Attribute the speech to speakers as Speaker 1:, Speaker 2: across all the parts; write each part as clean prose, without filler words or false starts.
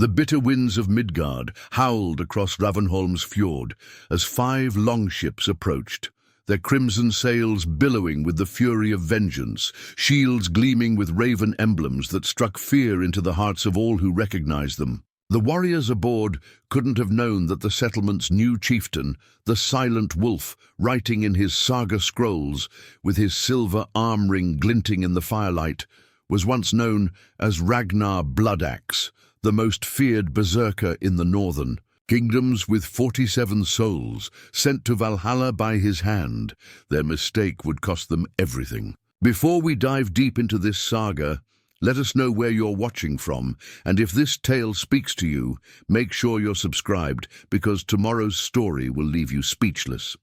Speaker 1: The bitter winds of Midgard howled across Ravnholm's fjord as 5 longships approached, their crimson sails billowing with the fury of vengeance, shields gleaming with raven emblems that struck fear into the hearts of all who recognized them. The warriors aboard couldn't have known that the settlement's new chieftain, the Silent Wolf, writing in his saga scrolls, with his silver arm ring glinting in the firelight, was once known as Ragnar Bloodaxe, the most feared berserker in the northern kingdoms, with 47 souls sent to Valhalla by his hand. Their mistake would cost them everything. Before we dive deep into this saga, let us know where you're watching from, and if this tale speaks to you, make sure you're subscribed, because tomorrow's story will leave you speechless.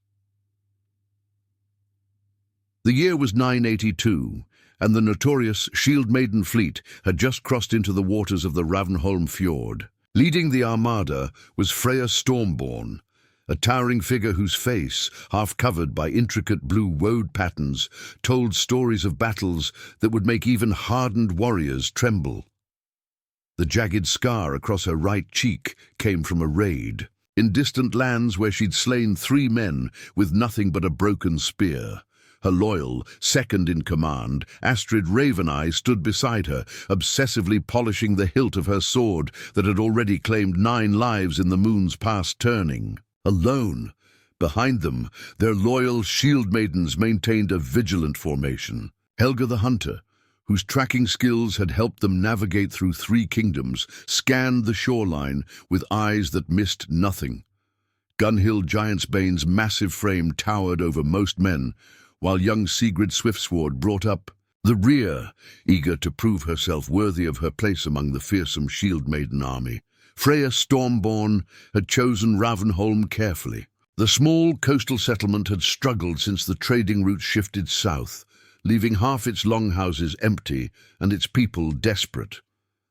Speaker 1: The year was 982, and the notorious Shieldmaiden fleet had just crossed into the waters of the Ravnholm fjord. Leading the armada was Freya Stormborn, a towering figure whose face, half covered by intricate blue woad patterns, told stories of battles that would make even hardened warriors tremble. The jagged scar across her right cheek came from a raid in distant lands where she'd slain 3 men with nothing but a broken spear. Her loyal, second-in-command, Astrid Raveneye, stood beside her, obsessively polishing the hilt of her sword that had already claimed 9 lives in the moon's past turning. Alone, behind them, their loyal shield maidens maintained a vigilant formation. Helga the Hunter, whose tracking skills had helped them navigate through 3 kingdoms, scanned the shoreline with eyes that missed nothing. Gunnhild Giantsbane's massive frame towered over most men, while young Sigrid Swiftsword brought up the rear, eager to prove herself worthy of her place among the fearsome Shieldmaiden army. Freya Stormborn had chosen Ravnholm carefully. The small coastal settlement had struggled since the trading routes shifted south, leaving half its longhouses empty and its people desperate.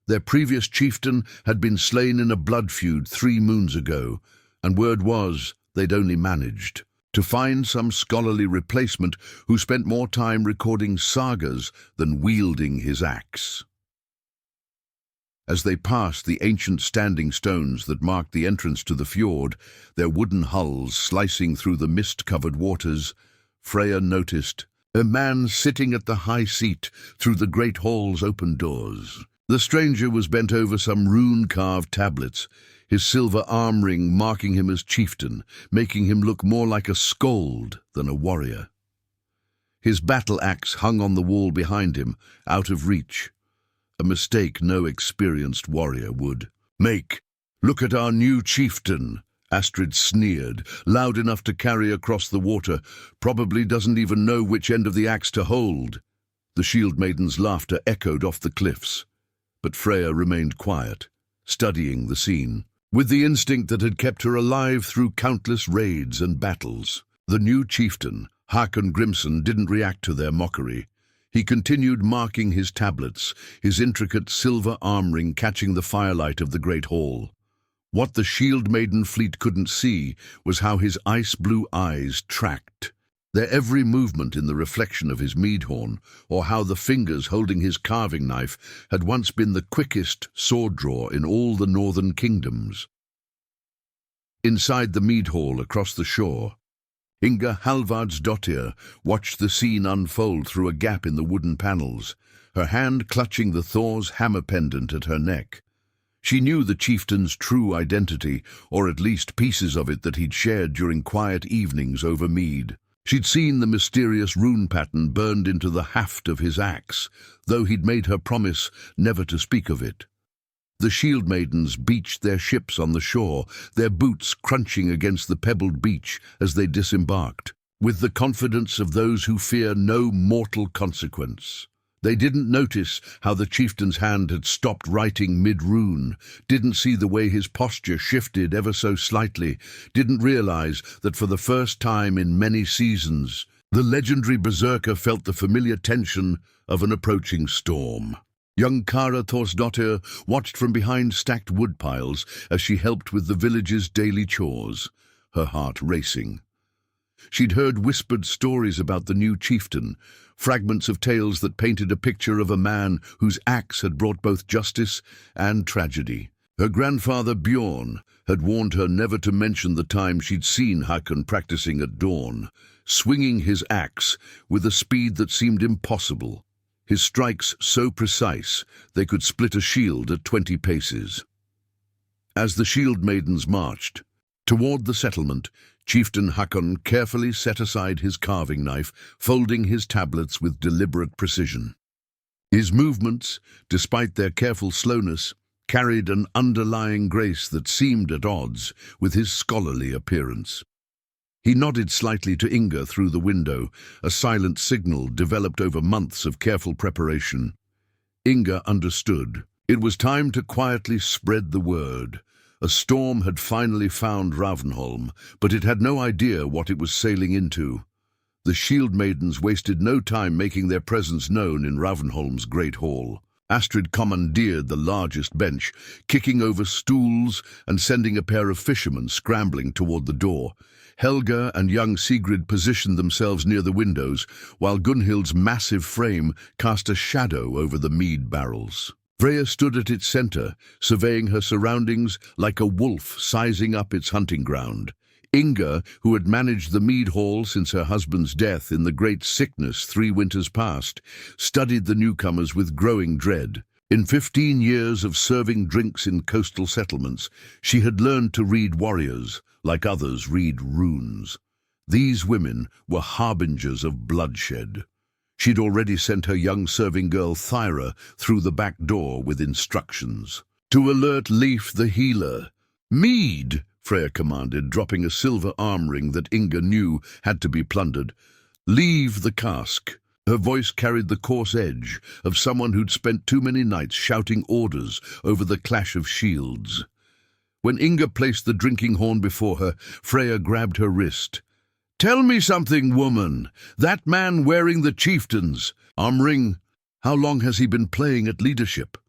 Speaker 1: Their previous chieftain had been slain in a blood feud 3 moons ago, and word was they'd only managed to find some scholarly replacement who spent more time recording sagas than wielding his axe. As they passed the ancient standing stones that marked the entrance to the fjord, their wooden hulls slicing through the mist-covered waters, Freya noticed a man sitting at the high seat through the great hall's open doors. The stranger was bent over some rune-carved tablets, his silver arm ring marking him as chieftain, making him look more like a skald than a warrior. His battle axe hung on the wall behind him, out of reach, a mistake no experienced warrior would make. "Look at our new chieftain," Astrid sneered, loud enough to carry across the water. "Probably doesn't even know which end of the axe to hold." The Shieldmaiden's laughter echoed off the cliffs, but Freya remained quiet, studying the scene. With the instinct that had kept her alive through countless raids and battles, the new chieftain, Hakon Grimson, didn't react to their mockery. He continued marking his tablets, his intricate silver arm ring catching the firelight of the great hall. What the Shieldmaiden fleet couldn't see was how his ice-blue eyes tracked their every movement in the reflection of his meadhorn, or how the fingers holding his carving knife had once been the quickest sword draw in all the northern kingdoms. Inside the mead hall across the shore, Inga Halvardsdottir watched the scene unfold through a gap in the wooden panels, her hand clutching the Thor's hammer pendant at her neck. She knew the chieftain's true identity, or at least pieces of it that he'd shared during quiet evenings over mead. She'd seen the mysterious rune pattern burned into the haft of his axe, though he'd made her promise never to speak of it. The Shieldmaidens beached their ships on the shore, their boots crunching against the pebbled beach as they disembarked, with the confidence of those who fear no mortal consequence. They didn't notice how the chieftain's hand had stopped writing mid-rune, didn't see the way his posture shifted ever so slightly, didn't realize that for the first time in many seasons, the legendary berserker felt the familiar tension of an approaching storm. Young Kara Thorsdottir watched from behind stacked wood piles as she helped with the village's daily chores, her heart racing. She'd heard whispered stories about the new chieftain, fragments of tales that painted a picture of a man whose axe had brought both justice and tragedy. Her grandfather Bjorn had warned her never to mention the time she'd seen Hakon practicing at dawn, swinging his axe with a speed that seemed impossible, his strikes so precise they could split a shield at 20 paces. As the Shieldmaidens marched toward the settlement, Chieftain Hakon carefully set aside his carving knife, folding his tablets with deliberate precision. His movements, despite their careful slowness, carried an underlying grace that seemed at odds with his scholarly appearance. He nodded slightly to Inga through the window, a silent signal developed over months of careful preparation. Inga understood. It was time to quietly spread the word. A storm had finally found Ravnholm, but it had no idea what it was sailing into. The Shieldmaidens wasted no time making their presence known in Ravnholm's great hall. Astrid commandeered the largest bench, kicking over stools and sending a pair of fishermen scrambling toward the door. Helga and young Sigrid positioned themselves near the windows, while Gunnhild's massive frame cast a shadow over the mead barrels. Freya stood at its center, surveying her surroundings like a wolf sizing up its hunting ground. Inga, who had managed the mead hall since her husband's death in the great sickness 3 winters past, studied the newcomers with growing dread. In 15 years of serving drinks in coastal settlements, she had learned to read warriors, like others read runes. These women were harbingers of bloodshed. She'd already sent her young serving girl Thyra through the back door with instructions. To alert Leif the healer. "Mead!" Freya commanded, dropping a silver arm ring that Inga knew had to be plundered. "Leave the cask." Her voice carried the coarse edge of someone who'd spent too many nights shouting orders over the clash of shields. When Inga placed the drinking horn before her, Freya grabbed her wrist. "Tell me something, woman. That man wearing the chieftain's arm ring, how long has he been playing at leadership?"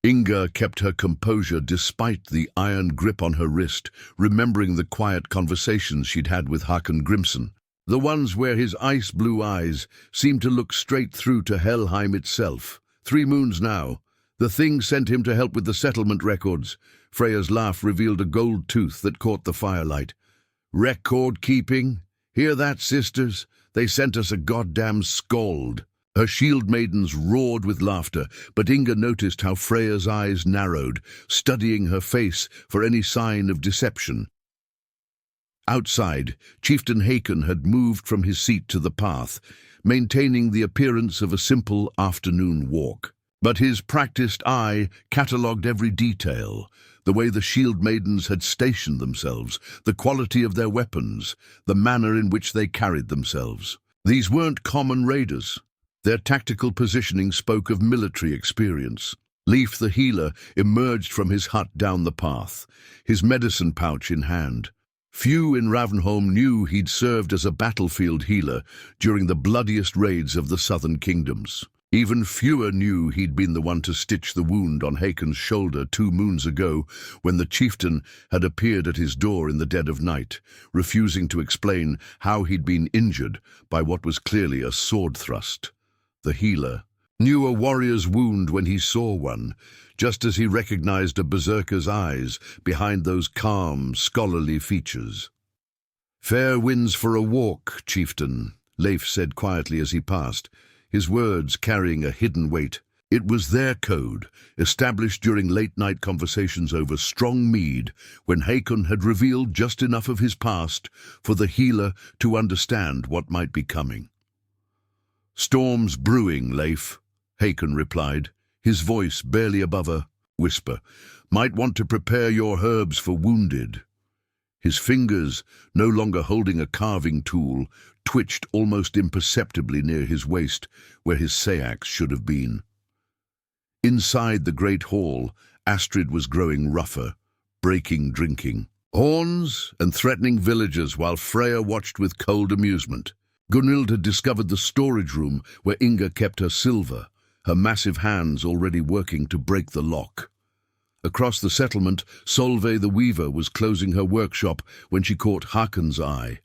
Speaker 1: Inga kept her composure despite the iron grip on her wrist, remembering the quiet conversations she'd had with Hakon Grimson, the ones where his ice-blue eyes seemed to look straight through to Helheim itself. 3 moons now. The thing sent him to help with the settlement records. Freya's laugh revealed a gold tooth that caught the firelight. "Record-keeping? Hear that, sisters? They sent us a goddamn skald." Her Shieldmaidens roared with laughter, but Inga noticed how Freya's eyes narrowed, studying her face for any sign of deception. Outside, Chieftain Hakon had moved from his seat to the path, maintaining the appearance of a simple afternoon walk. But his practiced eye catalogued every detail, the way the Shieldmaidens had stationed themselves, the quality of their weapons, the manner in which they carried themselves. These weren't common raiders. Their tactical positioning spoke of military experience. Leif the healer emerged from his hut down the path, his medicine pouch in hand. Few in Ravnholm knew he'd served as a battlefield healer during the bloodiest raids of the southern kingdoms. Even fewer knew he'd been the one to stitch the wound on Hakon's shoulder 2 moons ago, when the chieftain had appeared at his door in the dead of night, refusing to explain how he'd been injured by what was clearly a sword thrust. The healer knew a warrior's wound when he saw one, just as he recognized a berserker's eyes behind those calm, scholarly features. "Fair winds for a walk, chieftain," Leif said quietly as he passed, his words carrying a hidden weight. It was their code, established during late-night conversations over strong mead, when Hakon had revealed just enough of his past for the healer to understand what might be coming. "Storm's brewing, Leif," Hakon replied, his voice barely above a whisper. "Might want to prepare your herbs for wounded." His fingers, no longer holding a carving tool, twitched almost imperceptibly near his waist, where his sayax should have been. Inside the great hall, Astrid was growing rougher, breaking drinking. Horns and threatening villagers while Freya watched with cold amusement. Gunnhild had discovered the storage room where Inga kept her silver, her massive hands already working to break the lock. Across the settlement, Solveig the Weaver was closing her workshop when she caught Hakon's eye.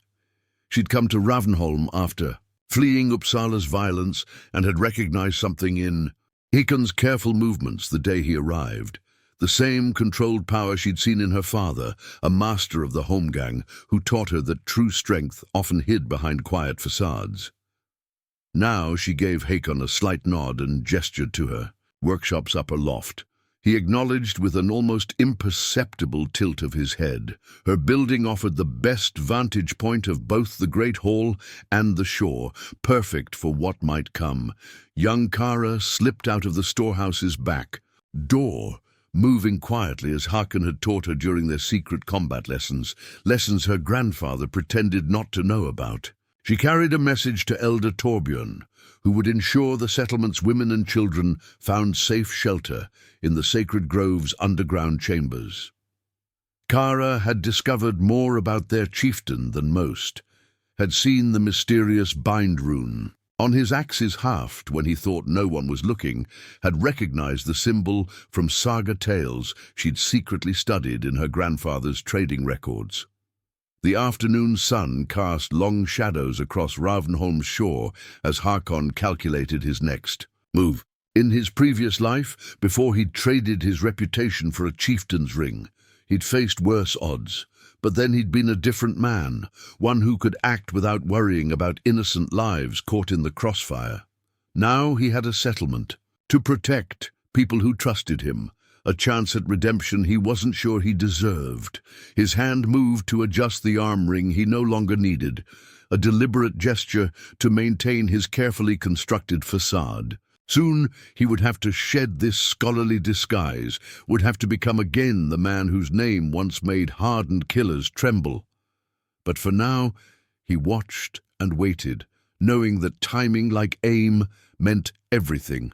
Speaker 1: She'd come to Ravnholm after fleeing Uppsala's violence and had recognized something in Hakon's careful movements the day he arrived. The same controlled power she'd seen in her father, a master of the holmgang, who taught her that true strength often hid behind quiet facades. Now she gave Hakon a slight nod and gestured to her, workshop's upper loft. He acknowledged with an almost imperceptible tilt of his head. Her building offered the best vantage point of both the great hall and the shore, perfect for what might come. Young Kara slipped out of the storehouse's back door, moving quietly as Hakon had taught her during their secret combat lessons her grandfather pretended not to know about. She carried a message to Elder Torbjörn, who would ensure the settlement's women and children found safe shelter in the sacred grove's underground chambers. Kara had discovered more about their chieftain than most, had seen the mysterious bind rune on his axe's haft when he thought no one was looking, had recognized the symbol from saga tales she'd secretly studied in her grandfather's trading records. The afternoon sun cast long shadows across Ravnholm's shore as Hakon calculated his next move. In his previous life, before he'd traded his reputation for a chieftain's ring, he'd faced worse odds. But then he'd been a different man, one who could act without worrying about innocent lives caught in the crossfire. Now he had a settlement to protect people who trusted him, a chance at redemption he wasn't sure he deserved. His hand moved to adjust the arm ring he no longer needed, a deliberate gesture to maintain his carefully constructed facade. Soon he would have to shed this scholarly disguise, would have to become again the man whose name once made hardened killers tremble. But for now, he watched and waited, knowing that timing, like aim, meant everything,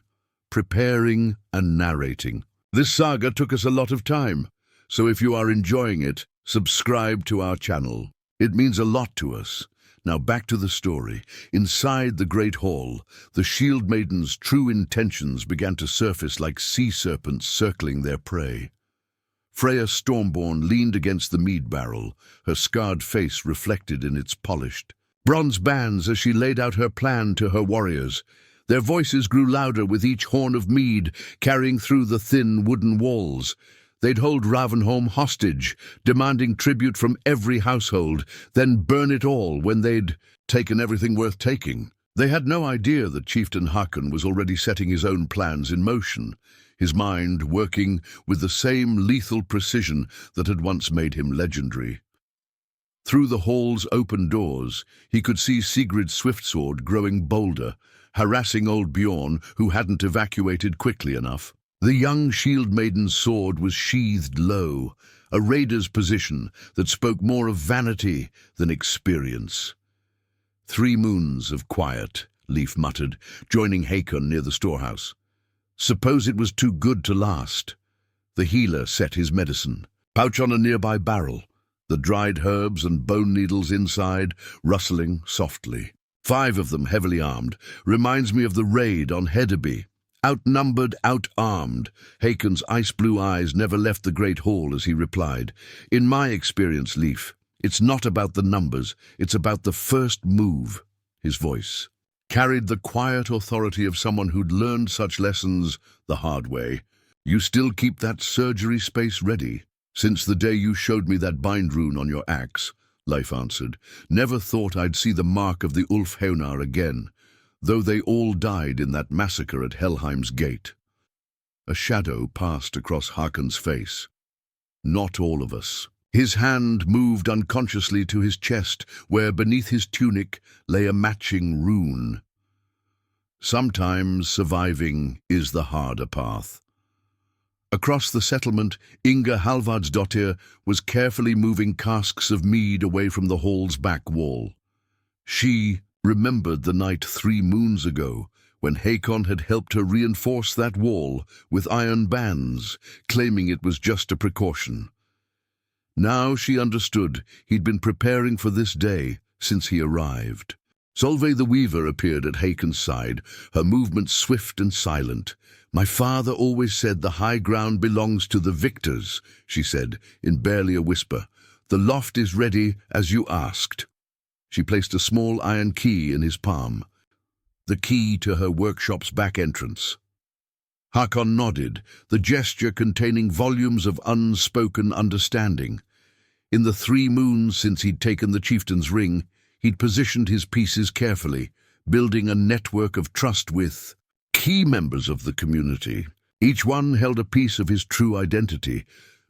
Speaker 1: preparing and narrating. This saga took us a lot of time, so if you are enjoying it, subscribe to our channel. It means a lot to us. Now back to the story. Inside the Great Hall, the Shieldmaiden's true intentions began to surface like sea serpents circling their prey. Freya Stormborn leaned against the mead barrel, her scarred face reflected in its polished bronze bands as she laid out her plan to her warriors. Their voices grew louder with each horn of mead carrying through the thin wooden walls. They'd hold Ravnholm hostage, demanding tribute from every household, then burn it all when they'd taken everything worth taking. They had no idea that Chieftain Hakon was already setting his own plans in motion, his mind working with the same lethal precision that had once made him legendary. Through the hall's open doors, he could see Sigrid Swiftsword growing bolder, harassing old Bjorn, who hadn't evacuated quickly enough. The young Shieldmaiden's sword was sheathed low, a raider's position that spoke more of vanity than experience. 3 moons of quiet, Leif muttered, joining Hakon near the storehouse. Suppose it was too good to last. The healer set his medicine, pouch on a nearby barrel, the dried herbs and bone needles inside rustling softly. 5 of them heavily armed. Reminds me of the raid on Hedeby. Outnumbered, out-armed. Hakon's ice-blue eyes never left the great hall as he replied, "In my experience, Leif, it's not about the numbers, it's about the first move." His voice carried the quiet authority of someone who'd learned such lessons the hard way. "You still keep that surgery space ready? Since the day you showed me that bind rune on your axe," Leif answered. "Never thought I'd see the mark of the Ulfheunar again, though they all died in that massacre at Helheim's gate." A shadow passed across Hakon's face. "Not all of us." His hand moved unconsciously to his chest, where beneath his tunic lay a matching rune. Sometimes surviving is the harder path. Across the settlement, Inga Halvardsdottir was carefully moving casks of mead away from the hall's back wall. She remembered the night 3 moons ago when Hakon had helped her reinforce that wall with iron bands, claiming it was just a precaution. Now she understood he'd been preparing for this day since he arrived. Solveig the Weaver appeared at Hakon's side, her movements swift and silent. "My father always said the high ground belongs to the victors," she said, in barely a whisper. "The loft is ready as you asked." She placed a small iron key in his palm, the key to her workshop's back entrance. Hakon nodded, the gesture containing volumes of unspoken understanding. In the 3 moons since he'd taken the chieftain's ring, he'd positioned his pieces carefully, building a network of trust with key members of the community. Each one held a piece of his true identity,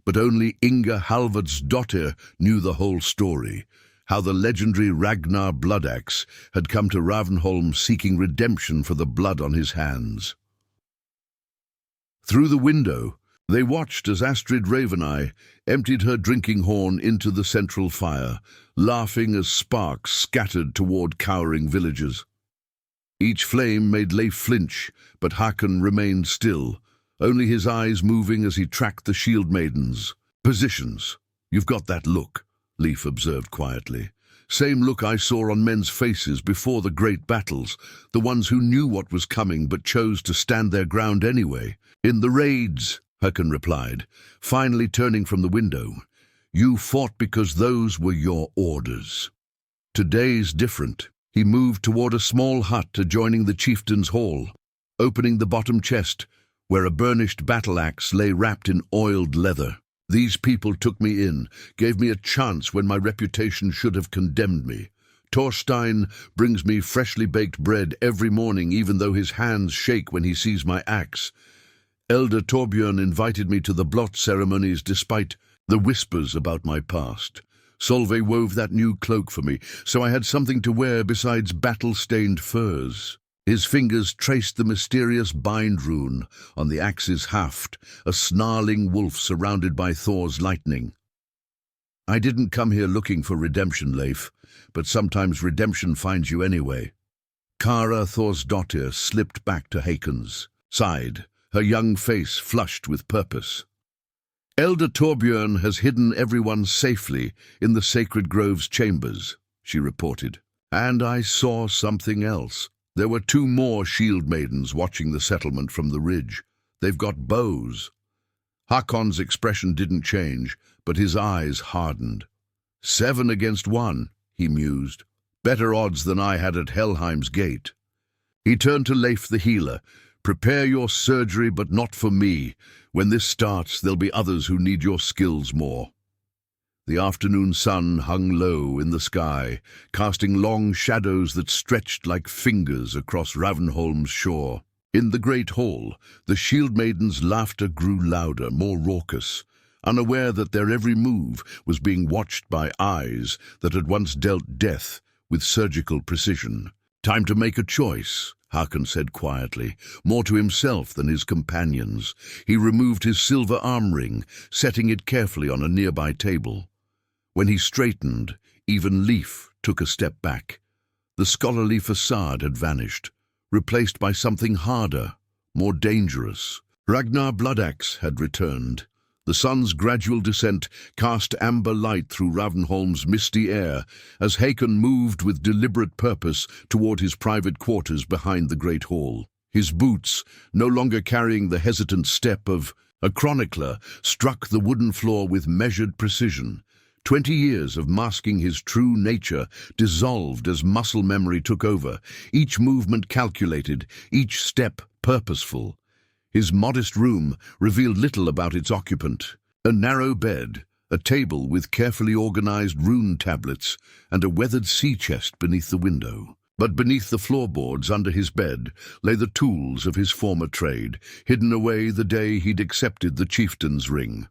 Speaker 1: but only Inga Halvardsdottir knew the whole story, how the legendary Ragnar Bloodaxe had come to Ravnholm seeking redemption for the blood on his hands. Through the window, they watched as Astrid Raveneye emptied her drinking horn into the central fire, laughing as sparks scattered toward cowering villagers. Each flame made Leif flinch, but Hakon remained still, only his eyes moving as he tracked the Shieldmaidens. "Positions. You've got that look," Leif observed quietly. "Same look I saw on men's faces before the great battles, the ones who knew what was coming but chose to stand their ground anyway. In the raids," Hakon replied, finally turning from the window. "You fought because those were your orders. Today's different." He moved toward a small hut adjoining the chieftain's hall, opening the bottom chest, where a burnished battle-axe lay wrapped in oiled leather. "These people took me in, gave me a chance when my reputation should have condemned me. Thorstein brings me freshly baked bread every morning, even though his hands shake when he sees my axe. Elder Torbjörn invited me to the blot ceremonies despite the whispers about my past. Solveig wove that new cloak for me, so I had something to wear besides battle-stained furs." His fingers traced the mysterious bind rune on the axe's haft, a snarling wolf surrounded by Thor's lightning. "I didn't come here looking for redemption, Leif, but sometimes redemption finds you anyway." Kara Thorsdottir slipped back to Hakon's side, her young face flushed with purpose. "Elder Torbjörn has hidden everyone safely in the Sacred Grove's chambers," she reported. "And I saw something else. There were 2 more Shieldmaidens watching the settlement from the ridge. They've got bows." Hakon's expression didn't change, but his eyes hardened. 7 against 1, he mused. "Better odds than I had at Helheim's gate." He turned to Leif the healer. "Prepare your surgery, but not for me. When this starts, there'll be others who need your skills more." The afternoon sun hung low in the sky, casting long shadows that stretched like fingers across Ravnholm's shore. In the great hall, the Shieldmaidens' laughter grew louder, more raucous, unaware that their every move was being watched by eyes that had once dealt death with surgical precision. "Time to make a choice," Hakon said quietly, more to himself than his companions. He removed his silver arm ring, setting it carefully on a nearby table. When he straightened, even Leif took a step back. The scholarly facade had vanished, replaced by something harder, more dangerous. Ragnar Bloodaxe had returned. The sun's gradual descent cast amber light through Ravnholm's misty air as Hakon moved with deliberate purpose toward his private quarters behind the great hall. His boots, no longer carrying the hesitant step of a chronicler, struck the wooden floor with measured precision. 20 years of masking his true nature dissolved as muscle memory took over, each movement calculated, each step purposeful. His modest room revealed little about its occupant. A narrow bed, a table with carefully organized rune tablets, and a weathered sea chest beneath the window. But beneath the floorboards under his bed lay the tools of his former trade, hidden away the day he'd accepted the chieftain's ring.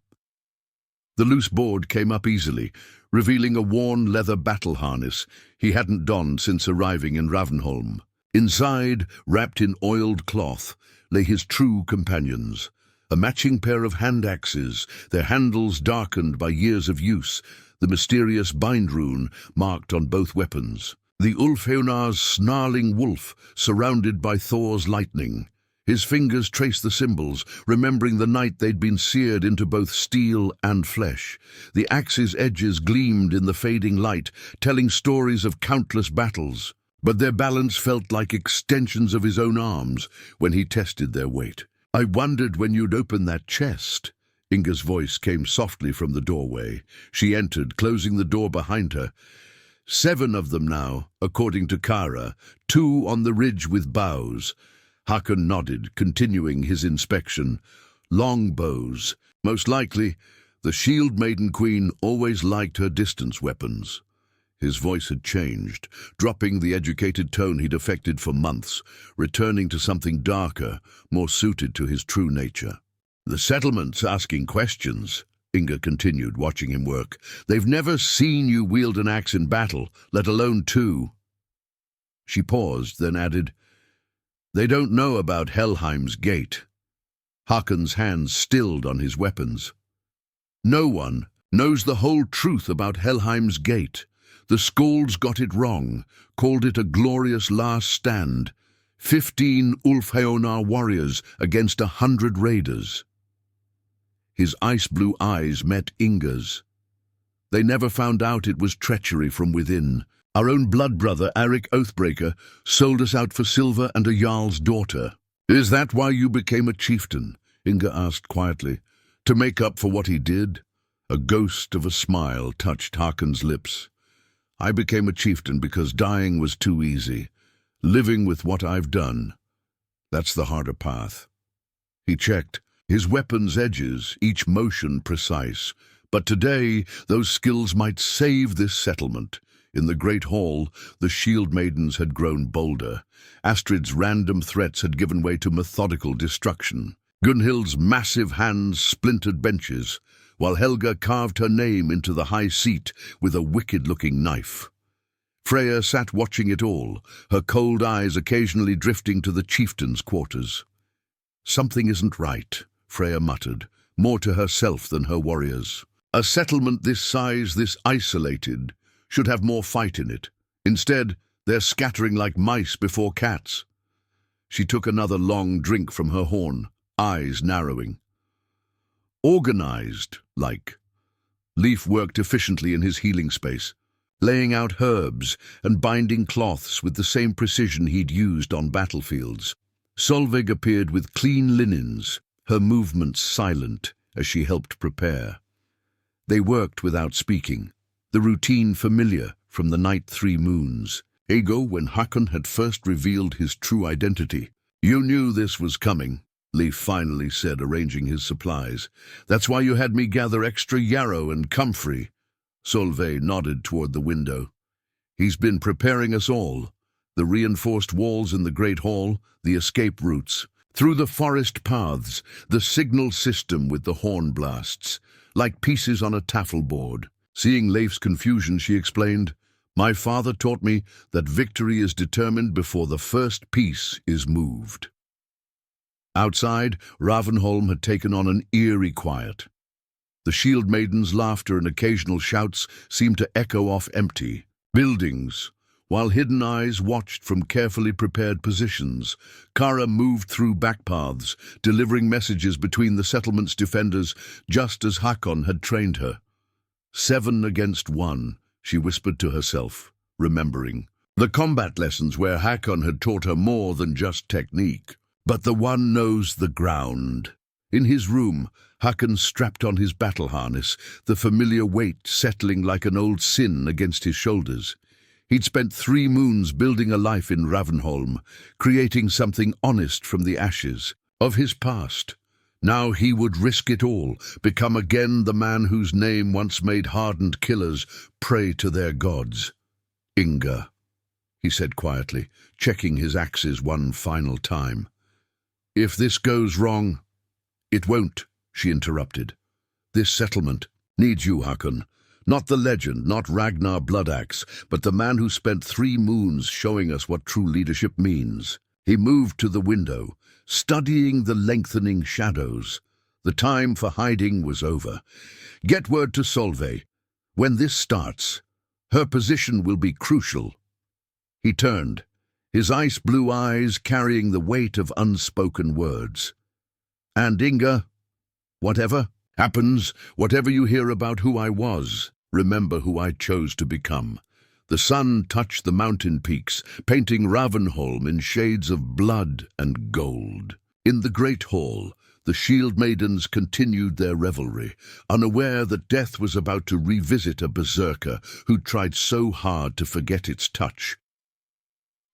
Speaker 1: The loose board came up easily, revealing a worn leather battle harness he hadn't donned since arriving in Ravnholm. Inside, wrapped in oiled cloth, lay his true companions. A matching pair of hand-axes, their handles darkened by years of use, the mysterious bind rune marked on both weapons. The Ulfheunar's snarling wolf, surrounded by Thor's lightning. His fingers traced the symbols, remembering the night they'd been seared into both steel and flesh. The axe's edges gleamed in the fading light, telling stories of countless battles. But their balance felt like extensions of his own arms when he tested their weight. "I wondered when you'd open that chest." Inga's voice came softly from the doorway. She entered, closing the door behind her. 7 of them now, according to Kara, 2 on the ridge with bows. Hakon nodded, continuing his inspection. Longbows. Most likely, the Shieldmaiden Queen always liked her distance weapons. His voice had changed, dropping the educated tone he'd affected for months, returning to something darker, more suited to his true nature. The settlement's asking questions, Inga continued, watching him work. They've never seen you wield an axe in battle, let alone two. She paused, then added, They don't know about Helheim's gate. Hakon's hands stilled on his weapons. No one knows the whole truth about Helheim's gate. The Skalds got it wrong, called it a glorious last stand. 15 Ulfheonar warriors against 100 raiders. His ice-blue eyes met Inga's. They never found out it was treachery from within. Our own blood brother, Arik Oathbreaker, sold us out for silver and a jarl's daughter. Is that why you became a chieftain? Inga asked quietly. To make up for what he did? A ghost of a smile touched Hakon's lips. I became a chieftain because dying was too easy. Living with what I've done, that's the harder path. He checked, his weapon's edges, each motion precise. But today, those skills might save this settlement. In the great hall, the shield maidens had grown bolder. Astrid's random threats had given way to methodical destruction. Gunnhild's massive hands splintered benches, while Helga carved her name into the high seat with a wicked-looking knife. Freya sat watching it all, her cold eyes occasionally drifting to the chieftain's quarters. Something isn't right, Freya muttered, more to herself than her warriors. A settlement this size, this isolated, should have more fight in it. Instead, they're scattering like mice before cats. She took another long drink from her horn, eyes narrowing. Organized, like. Leif worked efficiently in his healing space, laying out herbs and binding cloths with the same precision he'd used on battlefields. Solveig appeared with clean linens, her movements silent as she helped prepare. They worked without speaking, the routine familiar from the night 3 moons. Ego, when Hakon had first revealed his true identity. You knew this was coming, Leif finally said, arranging his supplies. That's why you had me gather extra yarrow and comfrey. Solveig nodded toward the window. He's been preparing us all. The reinforced walls in the Great Hall, the escape routes, through the forest paths, the signal system with the horn blasts, like pieces on a taffleboard. Seeing Leif's confusion, she explained, My father taught me that victory is determined before the first piece is moved. Outside, Ravnholm had taken on an eerie quiet. The shield maidens' laughter and occasional shouts seemed to echo off empty buildings, while hidden eyes watched from carefully prepared positions. Kara moved through back paths, delivering messages between the settlement's defenders, just as Hakon had trained her. 7 against 1, she whispered to herself, remembering. The combat lessons where Hakon had taught her more than just technique. But the one knows the ground. In his room, Hakon strapped on his battle harness, the familiar weight settling like an old sin against his shoulders. He'd spent 3 moons building a life in Ravnholm, creating something honest from the ashes of his past. Now he would risk it all, become again the man whose name once made hardened killers pray to their gods. Inga, he said quietly, checking his axes one final time. If this goes wrong, it won't, she interrupted. This settlement needs you, Hakon. Not the legend, not Ragnar Bloodaxe, but the man who spent 3 moons showing us what true leadership means. He moved to the window, studying the lengthening shadows. The time for hiding was over. Get word to Solveig. When this starts, her position will be crucial. He turned, his ice-blue eyes carrying the weight of unspoken words. And Inga, whatever happens, whatever you hear about who I was, remember who I chose to become. The sun touched the mountain peaks, painting Ravnholm in shades of blood and gold. In the great hall, the shield maidens continued their revelry, unaware that death was about to revisit a berserker who tried so hard to forget its touch.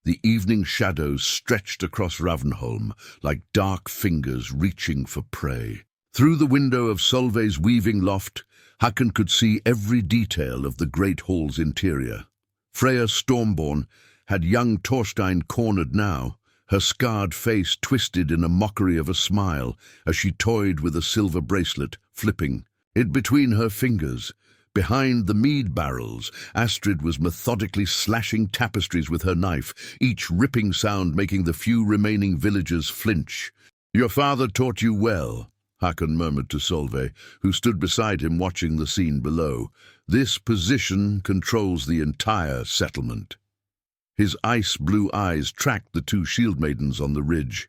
Speaker 1: The evening shadows stretched across Ravnholm like dark fingers reaching for prey. Through the window of Solveig's weaving loft, Hakon could see every detail of the great hall's interior. Freya Stormborn had young Thorstein cornered now, her scarred face twisted in a mockery of a smile as she toyed with a silver bracelet, flipping it between her fingers. Behind the mead barrels, Astrid was methodically slashing tapestries with her knife, each ripping sound making the few remaining villagers flinch. "Your father taught you well," Hakon murmured to Solveig, who stood beside him watching the scene below. "This position controls the entire settlement." His ice-blue eyes tracked the two Shieldmaidens on the ridge,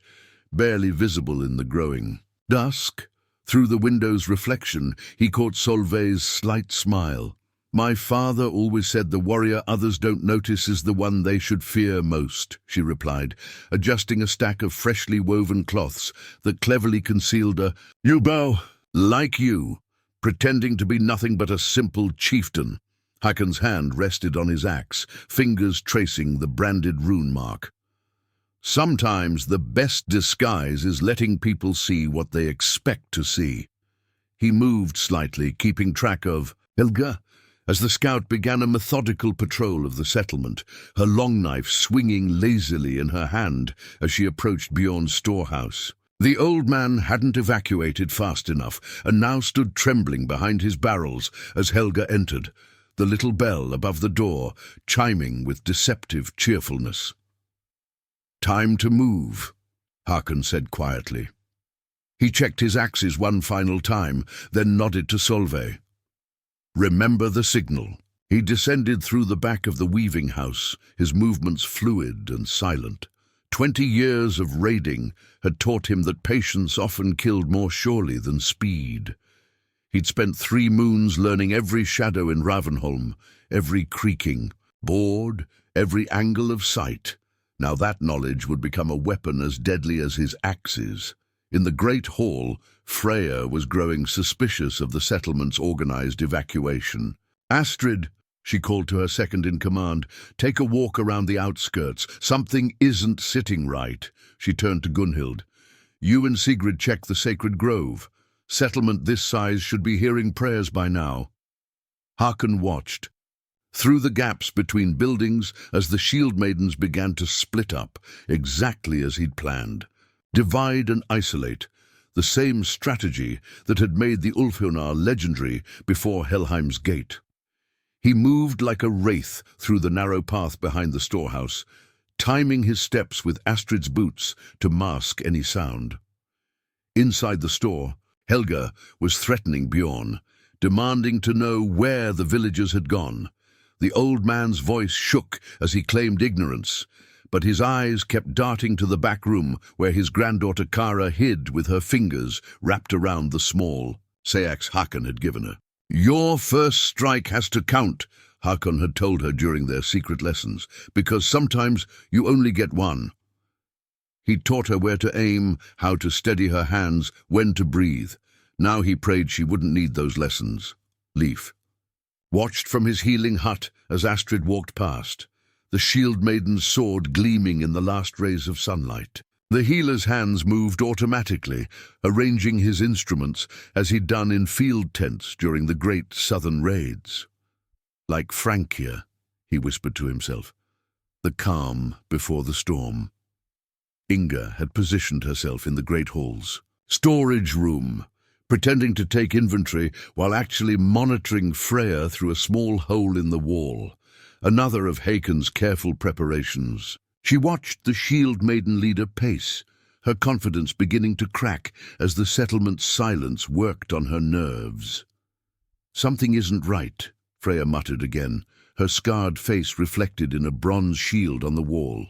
Speaker 1: barely visible in the growing dusk. Through the window's reflection, he caught Solveig's slight smile. "My father always said the warrior others don't notice is the one they should fear most," she replied, adjusting a stack of freshly woven cloths that cleverly concealed a "You bow, like you," pretending to be nothing but a simple chieftain. Hakon's hand rested on his axe, fingers tracing the branded rune mark. "Sometimes the best disguise is letting people see what they expect to see." He moved slightly, keeping track of Helga, as the scout began a methodical patrol of the settlement, her long knife swinging lazily in her hand as she approached Bjorn's storehouse. The old man hadn't evacuated fast enough, and now stood trembling behind his barrels as Helga entered, the little bell above the door chiming with deceptive cheerfulness. "Time to move," Hakon said quietly. He checked his axes one final time, then nodded to Solveig. "Remember the signal." He descended through the back of the weaving house, his movements fluid and silent. 20 years of raiding had taught him that patience often killed more surely than speed. He'd spent 3 moons learning every shadow in Ravnholm, every creaking board, every angle of sight. Now that knowledge would become a weapon as deadly as his axes. In the great hall, Freya was growing suspicious of the settlement's organized evacuation. "Astrid," she called to her second-in-command, "take a walk around the outskirts. Something isn't sitting right." She turned to Gunnhild. "You and Sigrid check the sacred grove. Settlement this size should be hearing prayers by now." Hakon watched through the gaps between buildings as the Shieldmaidens began to split up, exactly as he'd planned. Divide and isolate, the same strategy that had made the Ulfhunar legendary before Helheim's gate. He moved like a wraith through the narrow path behind the storehouse, timing his steps with Astrid's boots to mask any sound. Inside the store, Helga was threatening Bjorn, demanding to know where the villagers had gone. The old man's voice shook as he claimed ignorance, but his eyes kept darting to the back room where his granddaughter Kara hid with her fingers wrapped around the small sax Hakon had given her. "Your first strike has to count," Hakon had told her during their secret lessons, "because sometimes you only get one." He taught her where to aim, how to steady her hands, when to breathe. Now he prayed she wouldn't need those lessons. Leif watched from his healing hut as Astrid walked past, the Shieldmaiden's sword gleaming in the last rays of sunlight. The healer's hands moved automatically, arranging his instruments as he'd done in field tents during the great southern raids. "Like Francia," he whispered to himself, "the calm before the storm." Inga had positioned herself in the great hall's storage room, pretending to take inventory while actually monitoring Freya through a small hole in the wall, another of Hakon's careful preparations. She watched the Shieldmaiden leader pace, her confidence beginning to crack as the settlement's silence worked on her nerves. "Something isn't right," Freya muttered again, her scarred face reflected in a bronze shield on the wall.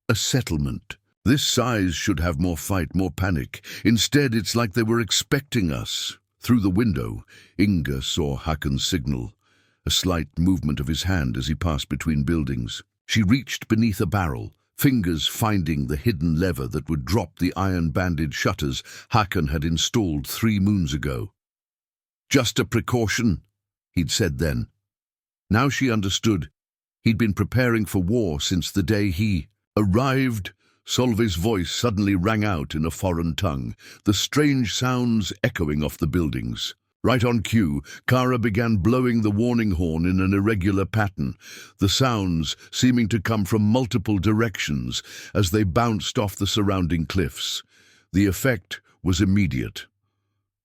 Speaker 1: "A settlement. This size should have more fight, more panic. Instead, it's like they were expecting us." Through the window, Inga saw Hakon's signal, a slight movement of his hand as he passed between buildings. She reached beneath a barrel, fingers finding the hidden lever that would drop the iron-banded shutters Hakon had installed 3 moons ago. "Just a precaution," he'd said then. Now she understood. He'd been preparing for war since the day he arrived. Solveig's voice suddenly rang out in a foreign tongue, the strange sounds echoing off the buildings. Right on cue, Kara began blowing the warning horn in an irregular pattern, the sounds seeming to come from multiple directions as they bounced off the surrounding cliffs. The effect was immediate.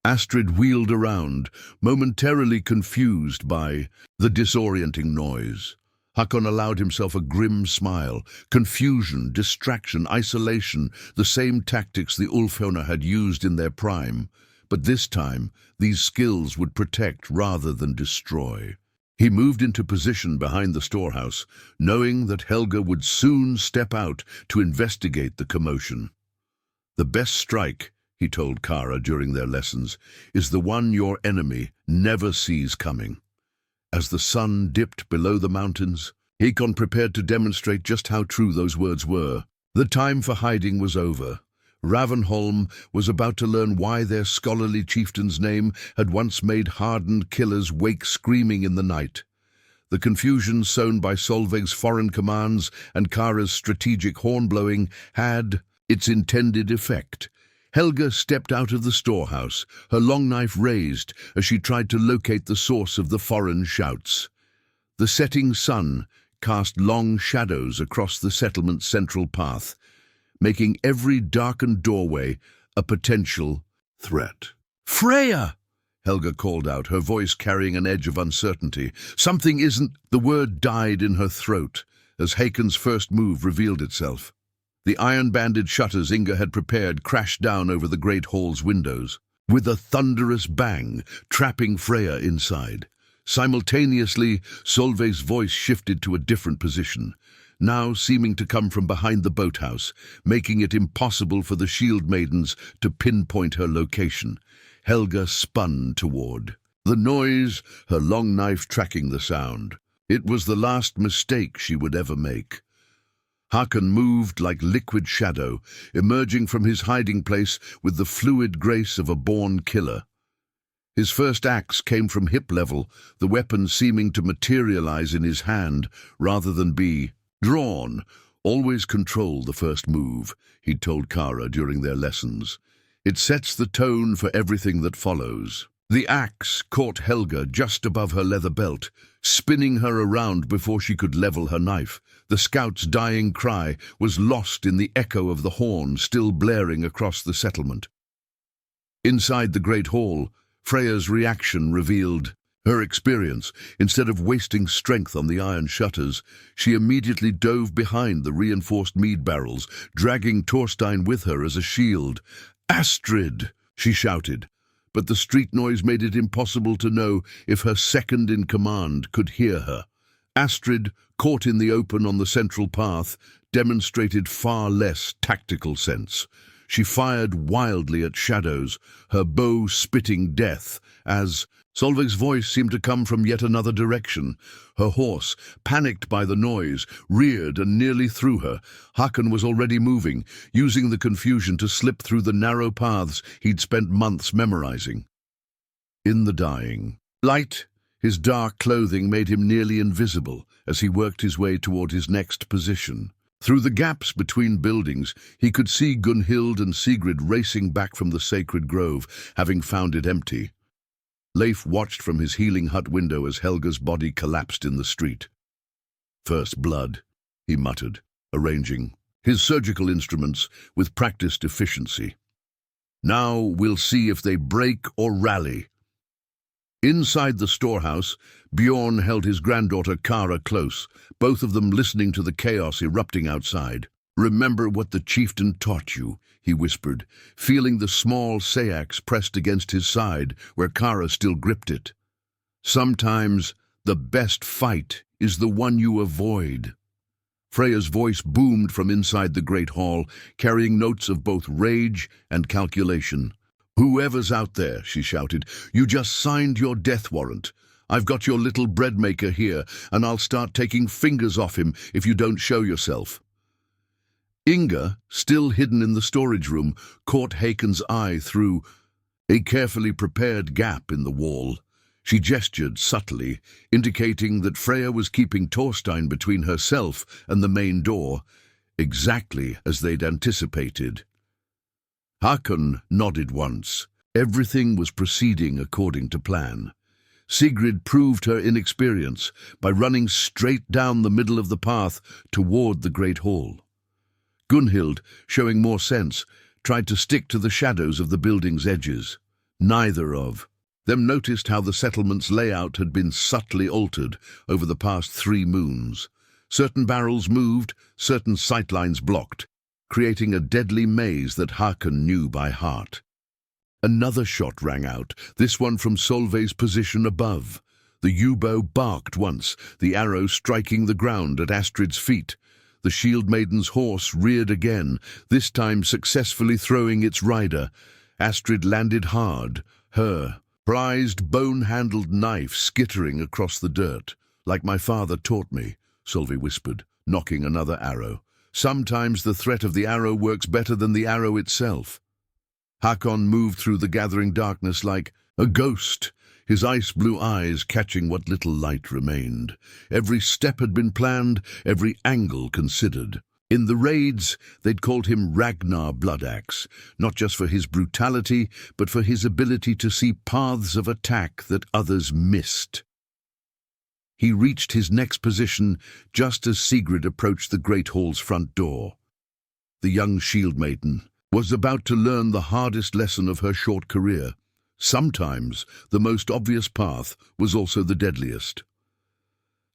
Speaker 1: Astrid wheeled around, momentarily confused by the disorienting noise. Hakon allowed himself a grim smile. Confusion, distraction, isolation, the same tactics the Ulfhjónar had used in their prime. But this time, these skills would protect rather than destroy. He moved into position behind the storehouse, knowing that Helga would soon step out to investigate the commotion. The best strike, he told Kara during their lessons, is the one your enemy never sees coming. As the sun dipped below the mountains, Hakon prepared to demonstrate just how true those words were. The time for hiding was over. Ravnholm was about to learn why their scholarly chieftain's name had once made hardened killers wake screaming in the night. The confusion sown by Solveig's foreign commands and Kara's strategic horn-blowing had its intended effect. Helga stepped out of the storehouse, her long knife raised as she tried to locate the source of the foreign shouts. The setting sun cast long shadows across the settlement's central path, making every darkened doorway a potential threat. "Freya!" Helga called out, her voice carrying an edge of uncertainty. "Something isn't—" The word died in her throat as Hakon's first move revealed itself. The iron-banded shutters Inga had prepared crashed down over the great hall's windows, with a thunderous bang, trapping Freya inside. Simultaneously, Solveig's voice shifted to a different position, now seeming to come from behind the boathouse, making it impossible for the Shieldmaidens to pinpoint her location. Helga spun toward the noise, her long knife tracking the sound. It was the last mistake she would ever make. Hakon moved like liquid shadow, emerging from his hiding place with the fluid grace of a born killer. His first axe came from hip level, the weapon seeming to materialize in his hand rather than be drawn. "Always control the first move," he'd told Kara during their lessons. "It sets the tone for everything that follows." The axe caught Helga just above her leather belt, spinning her around before she could level her knife. The scout's dying cry was lost in the echo of the horn still blaring across the settlement. Inside the great hall, Freya's reaction revealed her experience. Instead of wasting strength on the iron shutters, she immediately dove behind the reinforced mead barrels, dragging Thorstein with her as a shield. "Astrid!" she shouted, but the street noise made it impossible to know if her second-in-command could hear her. Astrid, caught in the open on the central path, demonstrated far less tactical sense. She fired wildly at shadows, her bow spitting death, as Solveig's voice seemed to come from yet another direction. Her horse, panicked by the noise, reared and nearly threw her. Hakon was already moving, using the confusion to slip through the narrow paths he'd spent months memorizing. In the dying light, his dark clothing made him nearly invisible as he worked his way toward his next position. Through the gaps between buildings, he could see Gunnhild and Sigrid racing back from the sacred grove, having found it empty. Leif watched from his healing hut window as Helga's body collapsed in the street. "First blood," he muttered, arranging his surgical instruments with practiced efficiency. "Now we'll see if they break or rally." Inside the storehouse, Bjorn held his granddaughter Kara close, both of them listening to the chaos erupting outside. "Remember what the chieftain taught you," he whispered, feeling the small sayax pressed against his side where Kara still gripped it. "Sometimes the best fight is the one you avoid." Freya's voice boomed from inside the great hall, carrying notes of both rage and calculation. "Whoever's out there," she shouted, "you just signed your death warrant. I've got your little bread maker here, and I'll start taking fingers off him if you don't show yourself." Inga, still hidden in the storage room, caught Hakon's eye through a carefully prepared gap in the wall. She gestured subtly, indicating that Freya was keeping Thorstein between herself and the main door, exactly as they'd anticipated. Hakon nodded once. Everything was proceeding according to plan. Sigrid proved her inexperience by running straight down the middle of the path toward the great hall. Gunnhild, showing more sense, tried to stick to the shadows of the building's edges. Neither of them noticed how the settlement's layout had been subtly altered over the past 3 moons. Certain barrels moved, certain sightlines blocked, creating a deadly maze that Hakon knew by heart. Another shot rang out, this one from Solveig's position above. The yew-bow barked once, the arrow striking the ground at Astrid's feet. The Shieldmaiden's horse reared again, this time successfully throwing its rider. Astrid landed hard, her prized bone-handled knife skittering across the dirt. "Like my father taught me," Solveig whispered, knocking another arrow. "Sometimes the threat of the arrow works better than the arrow itself." Hakon moved through the gathering darkness like a ghost, his ice-blue eyes catching what little light remained. Every step had been planned, every angle considered. In the raids, they'd called him Ragnar Bloodaxe, not just for his brutality, but for his ability to see paths of attack that others missed. He reached his next position just as Sigrid approached the Great Hall's front door. The young Shieldmaiden was about to learn the hardest lesson of her short career. Sometimes the most obvious path was also the deadliest.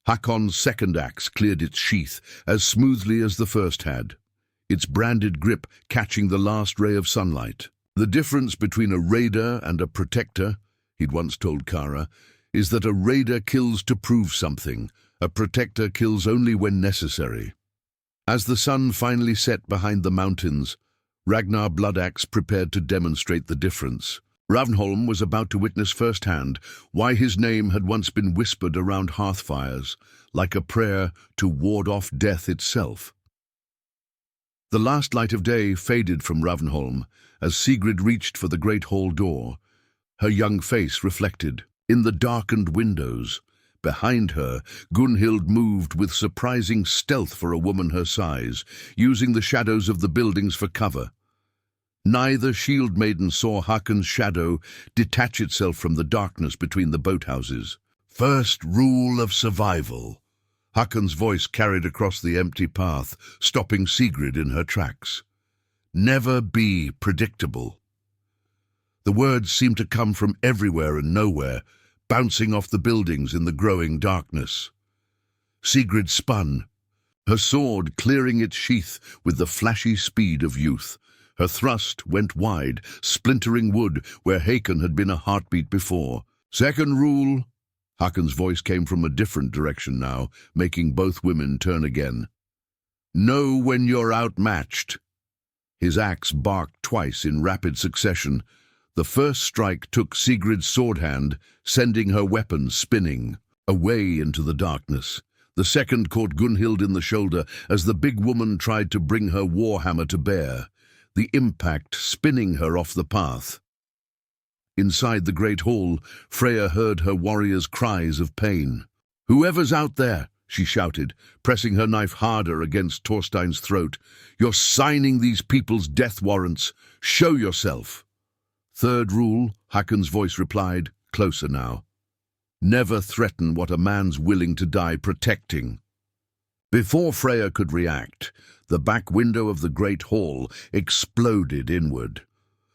Speaker 1: Hakon's second axe cleared its sheath as smoothly as the first had, its branded grip catching the last ray of sunlight. The difference between a raider and a protector, he'd once told Kara, is that a raider kills to prove something, a protector kills only when necessary. As the sun finally set behind the mountains, Ragnar Bloodaxe prepared to demonstrate the difference. Ravnholm was about to witness firsthand why his name had once been whispered around hearthfires, like a prayer to ward off death itself. The last light of day faded from Ravnholm as Sigrid reached for the great hall door. Her young face reflected in the darkened windows. Behind her, Gunnhild moved with surprising stealth for a woman her size, using the shadows of the buildings for cover. Neither Shieldmaiden saw Hakon's shadow detach itself from the darkness between the boathouses. "First rule of survival," Hakon's voice carried across the empty path, stopping Sigrid in her tracks. "Never be predictable." The words seemed to come from everywhere and nowhere, bouncing off the buildings in the growing darkness. Sigrid spun, her sword clearing its sheath with the flashy speed of youth. Her thrust went wide, splintering wood where Hakon had been a heartbeat before. "Second rule," Hakon's voice came from a different direction now, making both women turn again. "Know when you're outmatched." His axe barked twice in rapid succession. The first strike took Sigrid's sword hand, sending her weapon spinning away into the darkness. The second caught Gunnhild in the shoulder as the big woman tried to bring her warhammer to bear, the impact spinning her off the path. Inside the great hall, Freya heard her warriors' cries of pain. "Whoever's out there," she shouted, pressing her knife harder against Thorstein's throat, "you're signing these people's death warrants. Show yourself." "Third rule," Hakon's voice replied, closer now. "Never threaten what a man's willing to die protecting." Before Freya could react, the back window of the great hall exploded inward.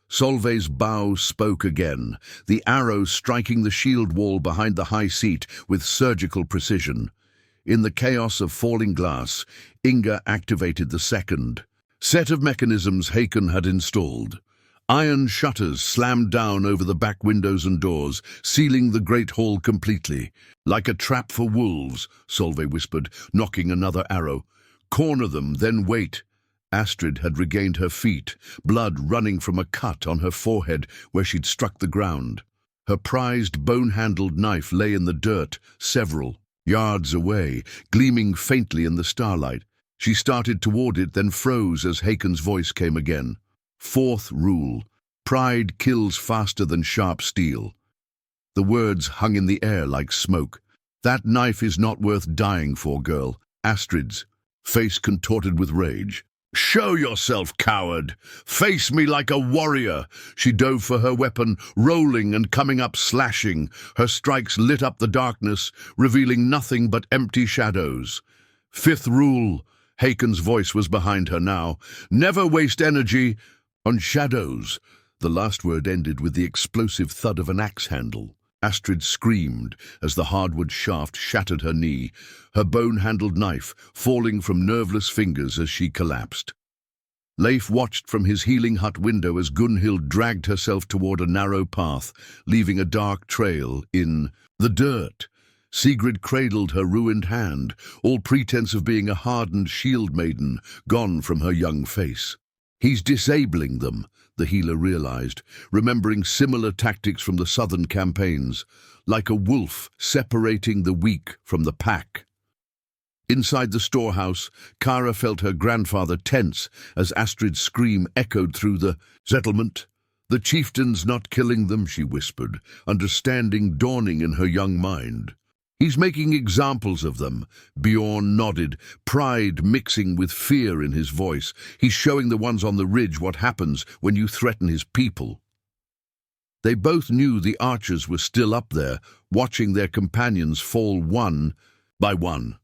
Speaker 1: Solveig's bow spoke again, the arrow striking the shield wall behind the high seat with surgical precision. In the chaos of falling glass, Inga activated the second set of mechanisms Hakon had installed. Iron shutters slammed down over the back windows and doors, sealing the great hall completely. "Like a trap for wolves," Solveig whispered, knocking another arrow. "Corner them, then wait." Astrid had regained her feet, blood running from a cut on her forehead where she'd struck the ground. Her prized bone-handled knife lay in the dirt, several yards away, gleaming faintly in the starlight. She started toward it, then froze as Hakon's voice came again. "Fourth rule, pride kills faster than sharp steel." The words hung in the air like smoke. "That knife is not worth dying for, girl." Astrid's face contorted with rage. "Show yourself, coward! Face me like a warrior!" She dove for her weapon, rolling and coming up slashing. Her strikes lit up the darkness, revealing nothing but empty shadows. "Fifth rule," Hakon's voice was behind her now. "Never waste energy on shadows." The last word ended with the explosive thud of an axe handle. Astrid screamed as the hardwood shaft shattered her knee, her bone-handled knife falling from nerveless fingers as she collapsed. Leif watched from his healing hut window as Gunnhild dragged herself toward a narrow path, leaving a dark trail in the dirt. Sigrid cradled her ruined hand, all pretense of being a hardened Shieldmaiden gone from her young face. "He's disabling them," the healer realized, remembering similar tactics from the southern campaigns, like a wolf separating the weak from the pack. Inside the storehouse, Kara felt her grandfather tense as Astrid's scream echoed through the settlement. "The chieftain's not killing them," she whispered, understanding dawning in her young mind. "He's making examples of them." Bjorn nodded, pride mixing with fear in his voice. "He's showing the ones on the ridge what happens when you threaten his people." They both knew the archers were still up there, watching their companions fall one by one.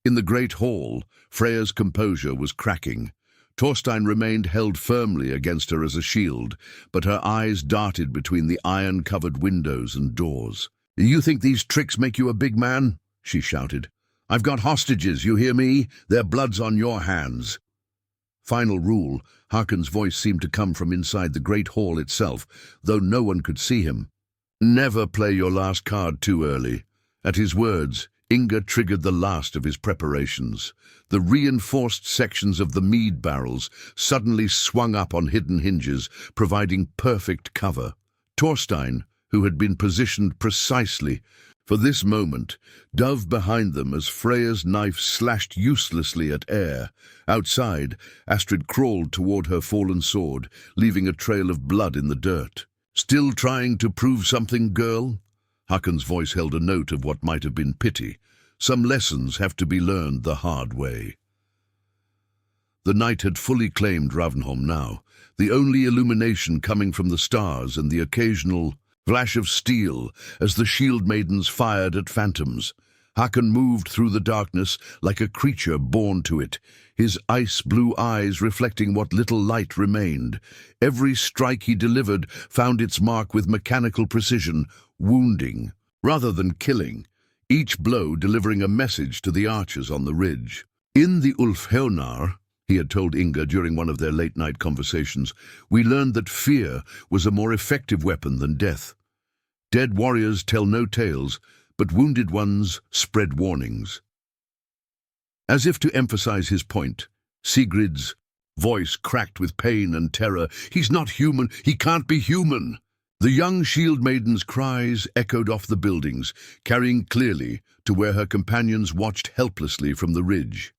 Speaker 1: In the great hall, Freya's composure was cracking. Thorstein remained held firmly against her as a shield, but her eyes darted between the iron-covered windows and doors. "You think these tricks make you a big man?" she shouted. "I've got hostages, you hear me? Their blood's on your hands." Final rule, Hakon's voice seemed to come from inside the great hall itself, though no one could see him. "Never play your last card too early." At his words, Inga triggered the last of his preparations. The reinforced sections of the mead barrels suddenly swung up on hidden hinges, providing perfect cover. Thorstein, who had been positioned precisely for this moment, dove behind them as Freya's knife slashed uselessly at air. Outside, Astrid crawled toward her fallen sword, leaving a trail of blood in the dirt. "Still trying to prove something, girl?" Hakon's voice held a note of what might have been pity. "Some lessons have to be learned the hard way." The night had fully claimed Ravnholm now, the only illumination coming from the stars and the occasional flash of steel as the Shieldmaidens fired at phantoms. Hakon moved through the darkness like a creature born to it, his ice-blue eyes reflecting what little light remained. Every strike he delivered found its mark with mechanical precision, wounding rather than killing, each blow delivering a message to the archers on the ridge. "In the Ulfheunar," he had told Inga during one of their late-night conversations, "we learned that fear was a more effective weapon than death. Dead warriors tell no tales, but wounded ones spread warnings." As if to emphasize his point, Sigrid's voice cracked with pain and terror. "He's not human! He can't be human!" The young Shieldmaiden's cries echoed off the buildings, carrying clearly to where her companions watched helplessly from the ridge.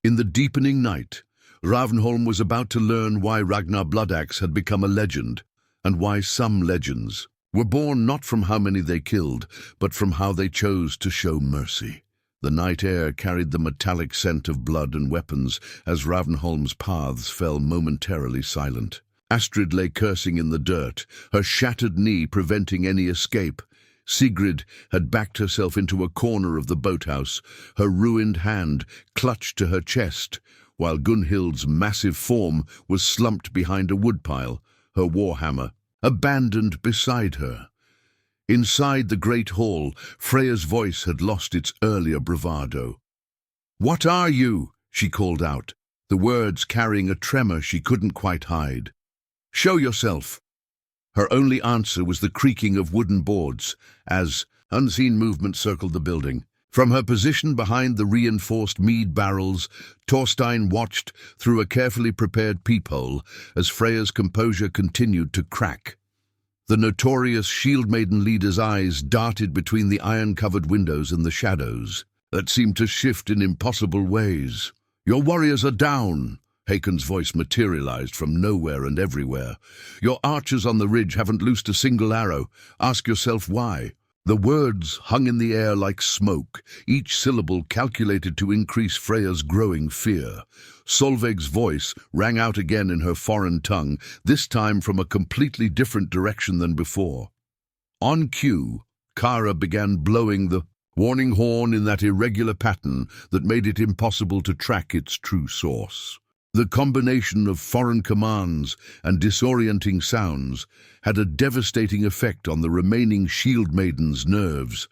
Speaker 1: In the deepening night, Ravnholm was about to learn why Ragnar Bloodaxe had become a legend, and why some legends were born not from how many they killed, but from how they chose to show mercy. The night air carried the metallic scent of blood and weapons as Ravnholm's paths fell momentarily silent. Astrid lay cursing in the dirt, her shattered knee preventing any escape. Sigrid had backed herself into a corner of the boathouse, her ruined hand clutched to her chest, while Gunnhild's massive form was slumped behind a woodpile, her warhammer abandoned beside her. Inside the great hall, Freya's voice had lost its earlier bravado. "What are you?" she called out, the words carrying a tremor she couldn't quite hide. "Show yourself." Her only answer was the creaking of wooden boards as unseen movement circled the building. From her position behind the reinforced mead barrels, Thorstein watched through a carefully prepared peephole as Freya's composure continued to crack. The notorious Shieldmaiden leader's eyes darted between the iron-covered windows and the shadows that seemed to shift in impossible ways. "Your warriors are down," Hakon's voice materialized from nowhere and everywhere. Your archers on the ridge haven't loosed a single arrow. Ask yourself why. The words hung in the air like smoke, each syllable calculated to increase Freya's growing fear. Solveig's voice rang out again in her foreign tongue, this time from a completely different direction than before. On cue, Kara began blowing the warning horn in that irregular pattern that made it impossible to track its true source. The combination of foreign commands and disorienting sounds had a devastating effect on the remaining Shieldmaiden's nerves.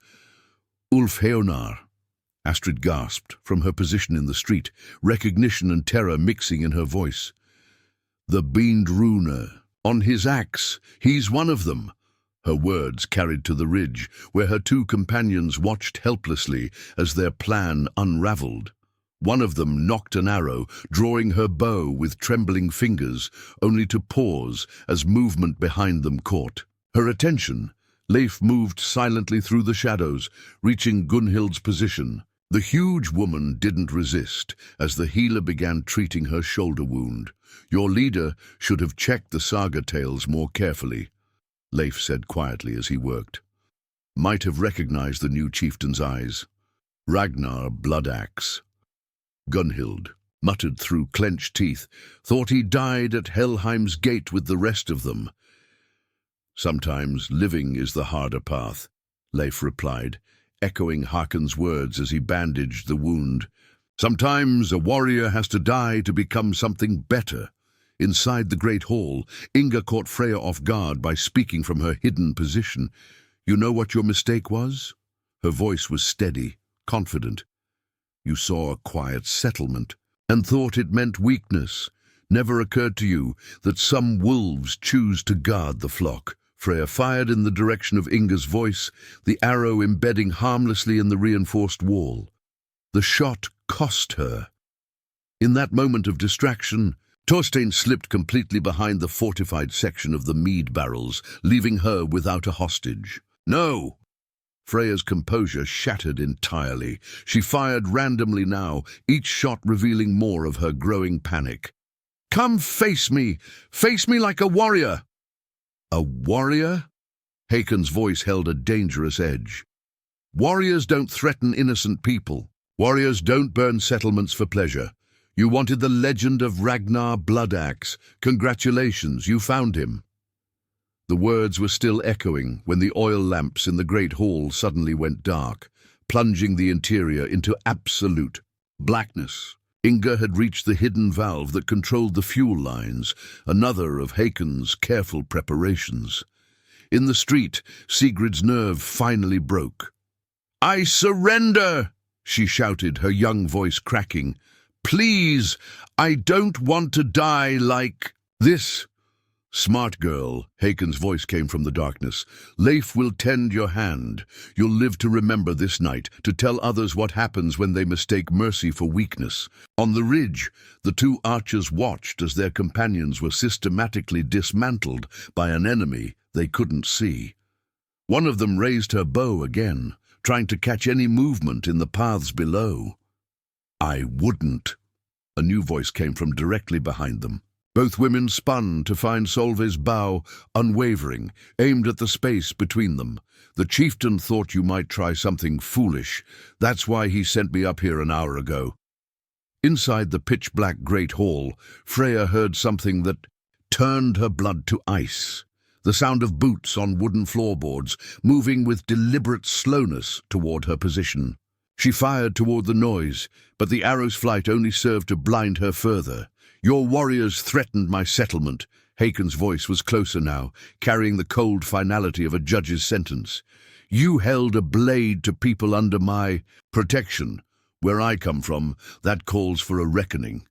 Speaker 1: Ulfheonar, Astrid gasped from her position in the street, recognition and terror mixing in her voice. The beamed runer, on his axe, he's one of them. Her words carried to the ridge, where her two companions watched helplessly as their plan unraveled. One of them knocked an arrow, drawing her bow with trembling fingers, only to pause as movement behind them caught her attention. Leif moved silently through the shadows, reaching Gunnhild's position. The huge woman didn't resist as the healer began treating her shoulder wound. Your leader should have checked the saga tales more carefully, Leif said quietly as he worked. Might have recognized the new chieftain's eyes. Ragnar Bloodaxe. Gunnhild muttered through clenched teeth, thought he died at Helheim's gate with the rest of them. Sometimes living is the harder path, Leif replied, echoing Hakon's words as he bandaged the wound. Sometimes a warrior has to die to become something better. Inside the great hall, Inga caught Freya off guard by speaking from her hidden position. You know what your mistake was? Her voice was steady, confident. You saw a quiet settlement and thought it meant weakness. Never occurred to you that some wolves choose to guard the flock. Freya fired in the direction of Inga's voice, the arrow embedding harmlessly in the reinforced wall. The shot cost her. In that moment of distraction, Thorstein slipped completely behind the fortified section of the mead barrels, leaving her without a hostage. No! Freya's composure shattered entirely. She fired randomly now, each shot revealing more of her growing panic. Come face me like a warrior! A warrior? Hakon's voice held a dangerous edge. Warriors don't threaten innocent people. Warriors don't burn settlements for pleasure. You wanted the legend of Ragnar Bloodaxe. Congratulations, you found him. The words were still echoing when the oil lamps in the great hall suddenly went dark, plunging the interior into absolute blackness. Inga had reached the hidden valve that controlled the fuel lines, another of Hakon's careful preparations. In the street, Sigrid's nerve finally broke. I surrender, she shouted, her young voice cracking. Please, I don't want to die like this. Smart girl, Hakon's voice came from the darkness. Leif will tend your hand. You'll live to remember this night, to tell others what happens when they mistake mercy for weakness. On the ridge, the two archers watched as their companions were systematically dismantled by an enemy they couldn't see. One of them raised her bow again, trying to catch any movement in the paths below. I wouldn't. A new voice came from directly behind them. Both women spun to find Solveig's bow, unwavering, aimed at the space between them. The chieftain thought you might try something foolish. That's why he sent me up here an hour ago. Inside the pitch-black great hall, Freya heard something that turned her blood to ice. The sound of boots on wooden floorboards, moving with deliberate slowness toward her position. She fired toward the noise, but the arrow's flight only served to blind her further. Your warriors threatened my settlement. Hakon's voice was closer now, carrying the cold finality of a judge's sentence. You held a blade to people under my protection. Where I come from, that calls for a reckoning.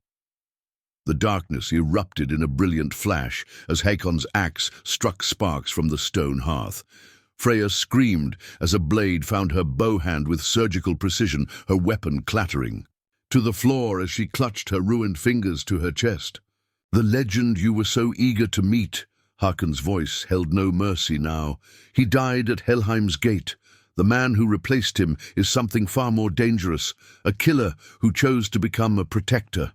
Speaker 1: The darkness erupted in a brilliant flash as Hakon's axe struck sparks from the stone hearth. Freya screamed as a blade found her bow hand with surgical precision, her weapon clattering to the floor as she clutched her ruined fingers to her chest. The legend you were so eager to meet, Hakon's voice held no mercy now. He died at Helheim's gate. The man who replaced him is something far more dangerous, a killer who chose to become a protector.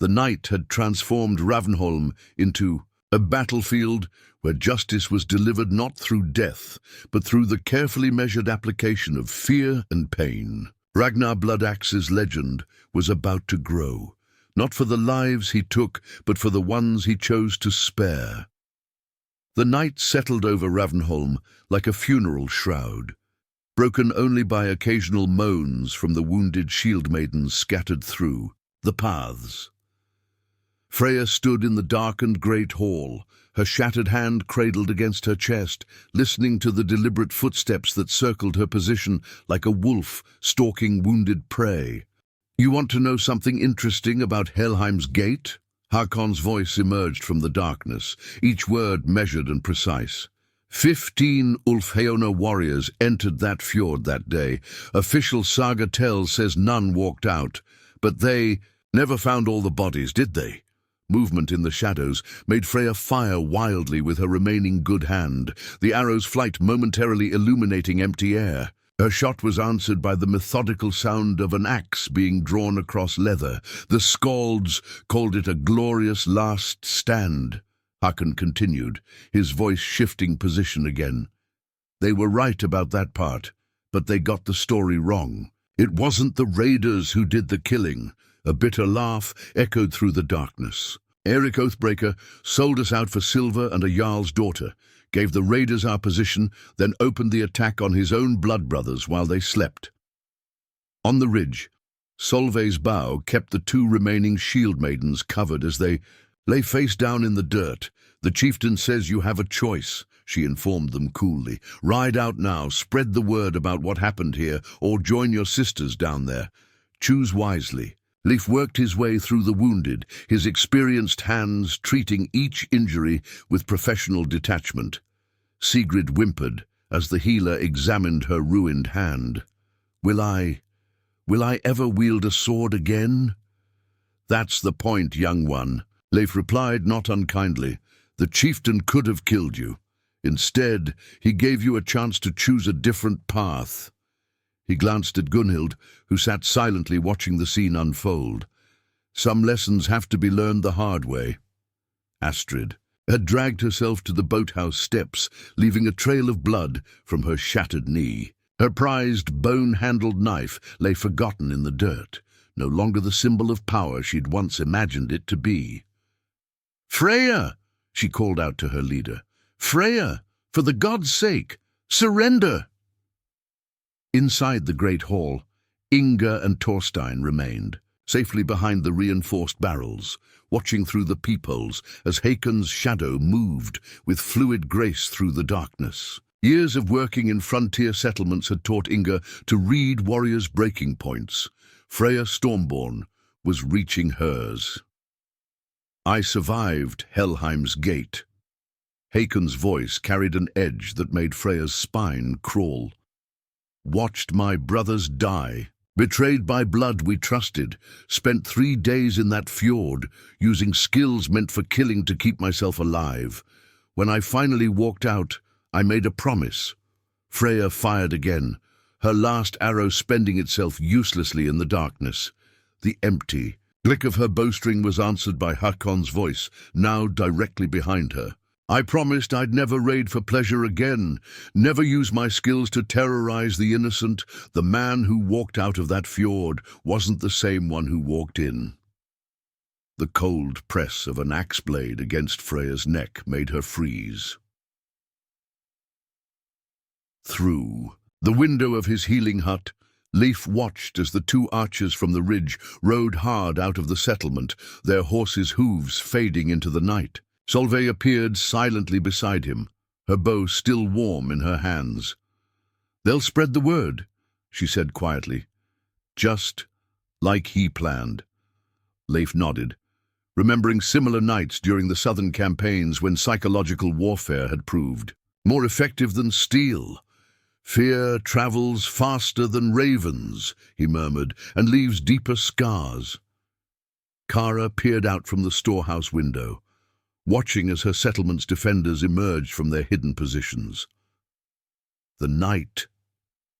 Speaker 1: The night had transformed Ravnholm into a battlefield where justice was delivered not through death, but through the carefully measured application of fear and pain. Ragnar Bloodaxe's legend was about to grow, not for the lives he took, but for the ones he chose to spare. The night settled over Ravnholm like a funeral shroud, broken only by occasional moans from the wounded Shieldmaidens scattered through the paths. Freya stood in the darkened great hall, her shattered hand cradled against her chest, listening to the deliberate footsteps that circled her position like a wolf stalking wounded prey. "You want to know something interesting about Helheim's Gate?" Hakon's voice emerged from the darkness, each word measured and precise. 15 Ulfheona warriors entered that fjord that day. Official saga tale says none walked out, but they never found all the bodies, did they? Movement in the shadows made Freya fire wildly with her remaining good hand, the arrow's flight momentarily illuminating empty air. Her shot was answered by the methodical sound of an axe being drawn across leather. The skalds called it a glorious last stand. Hakon continued, his voice shifting position again. They were right about that part, but they got the story wrong. It wasn't the raiders who did the killing. A bitter laugh echoed through the darkness. Eric Oathbreaker sold us out for silver and a jarl's daughter, gave the raiders our position, then opened the attack on his own blood brothers while they slept. On the ridge, Solveig's bow kept the 2 remaining Shieldmaidens covered as they lay face down in the dirt. "The chieftain says you have a choice," she informed them coolly. "Ride out now, spread the word about what happened here, or join your sisters down there. Choose wisely." Leif worked his way through the wounded, his experienced hands treating each injury with professional detachment. Sigrid whimpered as the healer examined her ruined hand. Will I ever wield a sword again?" "That's the point, young one," Leif replied, not unkindly. "The chieftain could have killed you. Instead, he gave you a chance to choose a different path." He glanced at Gunnhild, who sat silently watching the scene unfold. "Some lessons have to be learned the hard way." Astrid had dragged herself to the boathouse steps, leaving a trail of blood from her shattered knee. Her prized bone-handled knife lay forgotten in the dirt, no longer the symbol of power she'd once imagined it to be. "Freya!" she called out to her leader. "Freya, for the gods' sake, surrender!" Inside the great hall, Inga and Thorstein remained, safely behind the reinforced barrels, watching through the peepholes as Hakon's shadow moved with fluid grace through the darkness. Years of working in frontier settlements had taught Inga to read warriors' breaking points. Freya Stormborn was reaching hers. "I survived Helheim's Gate." Hakon's voice carried an edge that made Freya's spine crawl. "Watched my brothers die, betrayed by blood we trusted, spent 3 days in that fjord, using skills meant for killing to keep myself alive. When I finally walked out, I made a promise." Freya fired again, her last arrow spending itself uselessly in the darkness. The empty click of her bowstring was answered by Hakon's voice, now directly behind her. "I promised I'd never raid for pleasure again, never use my skills to terrorize the innocent. The man who walked out of that fjord wasn't the same one who walked in." The cold press of an axe blade against Freya's neck made her freeze. Through the window of his healing hut, Leif watched as the 2 archers from the ridge rode hard out of the settlement, their horses' hooves fading into the night. Solveig appeared silently beside him, her bow still warm in her hands. "They'll spread the word," she said quietly. "Just like he planned." Leif nodded, remembering similar nights during the southern campaigns when psychological warfare had proved more effective than steel. "Fear travels faster than ravens," he murmured, "and leaves deeper scars." Kara peered out from the storehouse window, watching as her settlement's defenders emerged from their hidden positions. The night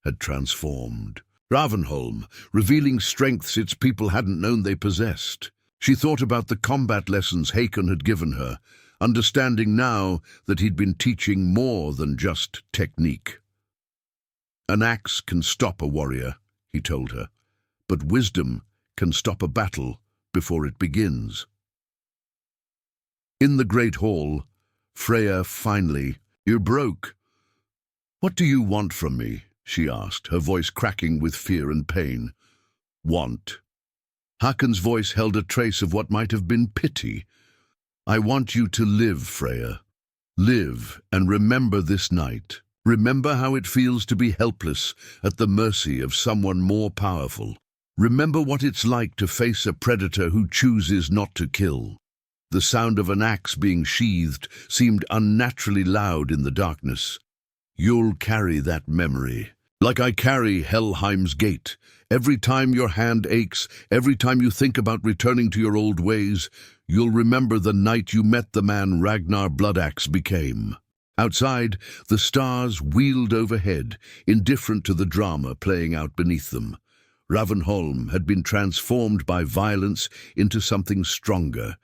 Speaker 1: had transformed Ravnholm, revealing strengths its people hadn't known they possessed. She thought about the combat lessons Hakon had given her, understanding now that he'd been teaching more than just technique. An axe can stop a warrior, he told her, but wisdom can stop a battle before it begins. In the great hall, Freya finally, "You broke." "What do you want from me?" she asked, her voice cracking with fear and pain. "Want?" Hakon's voice held a trace of what might have been pity. "I want you to live, Freya. Live and remember this night. Remember how it feels to be helpless at the mercy of someone more powerful. Remember what it's like to face a predator who chooses not to kill." The sound of an axe being sheathed seemed unnaturally loud in the darkness. "You'll carry that memory, like I carry Helheim's gate. Every time your hand aches, every time you think about returning to your old ways, you'll remember the night you met the man Ragnar Bloodaxe became." Outside, the stars wheeled overhead, indifferent to the drama playing out beneath them. Ravnholm had been transformed by violence into something stronger,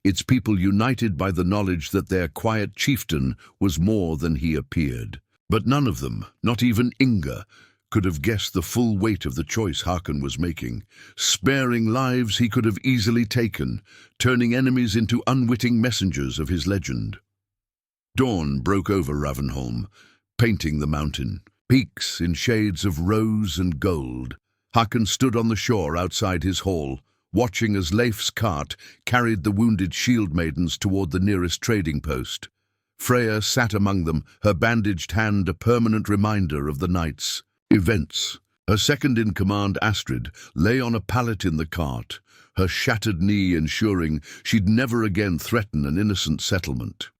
Speaker 1: its people united by the knowledge that their quiet chieftain was more than he appeared. But none of them, not even Inga, could have guessed the full weight of the choice Hakon was making, sparing lives he could have easily taken, turning enemies into unwitting messengers of his legend. Dawn broke over Ravnholm, painting the mountain, peaks in shades of rose and gold. Hakon stood on the shore outside his hall, watching as Leif's cart carried the wounded Shieldmaidens toward the nearest trading post. Freya sat among them, her bandaged hand a permanent reminder of the night's events. Her second-in-command, Astrid, lay on a pallet in the cart, her shattered knee ensuring she'd never again threaten an innocent settlement.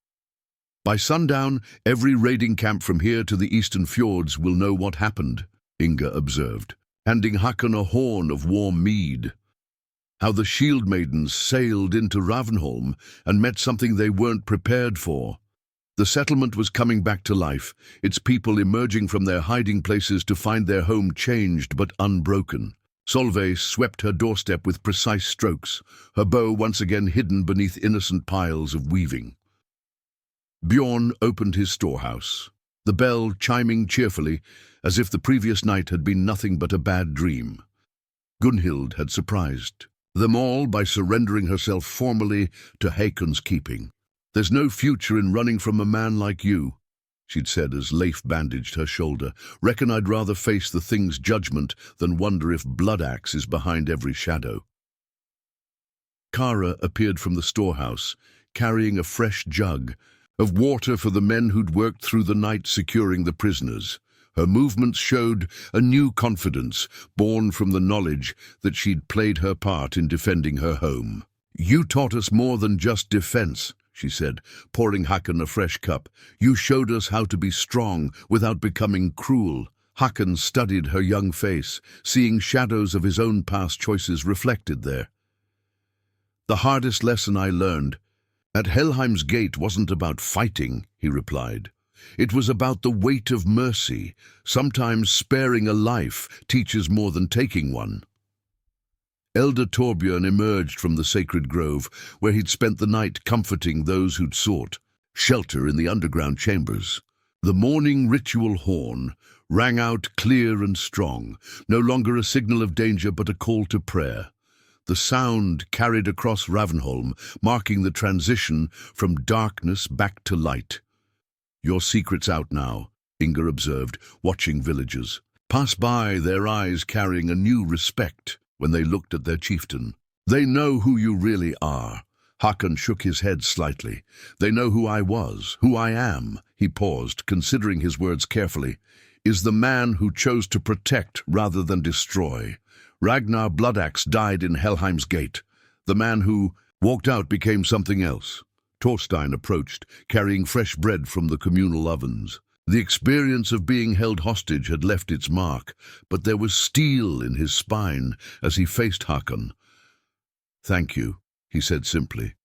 Speaker 1: "By sundown, every raiding camp from here to the eastern fjords will know what happened," Inga observed, handing Hakon a horn of warm mead. "How the Shieldmaidens sailed into Ravnholm and met something they weren't prepared for. The settlement was coming back to life, its people emerging from their hiding places to find their home changed but unbroken." Solveig swept her doorstep with precise strokes, her bow once again hidden beneath innocent piles of weaving. Bjorn opened his storehouse, the bell chiming cheerfully as if the previous night had been nothing but a bad dream. Gunnhild had surprised them all by surrendering herself formally to Hakon's keeping. "There's no future in running from a man like you," she'd said as Leif bandaged her shoulder. "Reckon I'd rather face the thing's judgment than wonder if Bloodaxe is behind every shadow." Kara appeared from the storehouse, carrying a fresh jug of water for the men who'd worked through the night securing the prisoners. Her movements showed a new confidence, born from the knowledge that she'd played her part in defending her home. "You taught us more than just defense," she said, pouring Hakon a fresh cup. "You showed us how to be strong without becoming cruel." Hakon studied her young face, seeing shadows of his own past choices reflected there. "The hardest lesson I learned at Helheim's gate wasn't about fighting," he replied. "It was about the weight of mercy. Sometimes sparing a life teaches more than taking one." Elder Torbjörn emerged from the sacred grove, where he'd spent the night comforting those who'd sought shelter in the underground chambers. The morning ritual horn rang out clear and strong, no longer a signal of danger but a call to prayer. The sound carried across Ravnholm, marking the transition from darkness back to light. "Your secret's out now," Inga observed, watching villagers pass by, their eyes carrying a new respect when they looked at their chieftain. "They know who you really are." Hakon shook his head slightly. "They know who I was, who I am." He paused, considering his words carefully. "Is the man who chose to protect rather than destroy. Ragnar Bloodaxe died in Helheim's gate. The man who walked out became something else." Thorstein approached, carrying fresh bread from the communal ovens. The experience of being held hostage had left its mark, but there was steel in his spine as he faced Hakon. "Thank you," he said simply.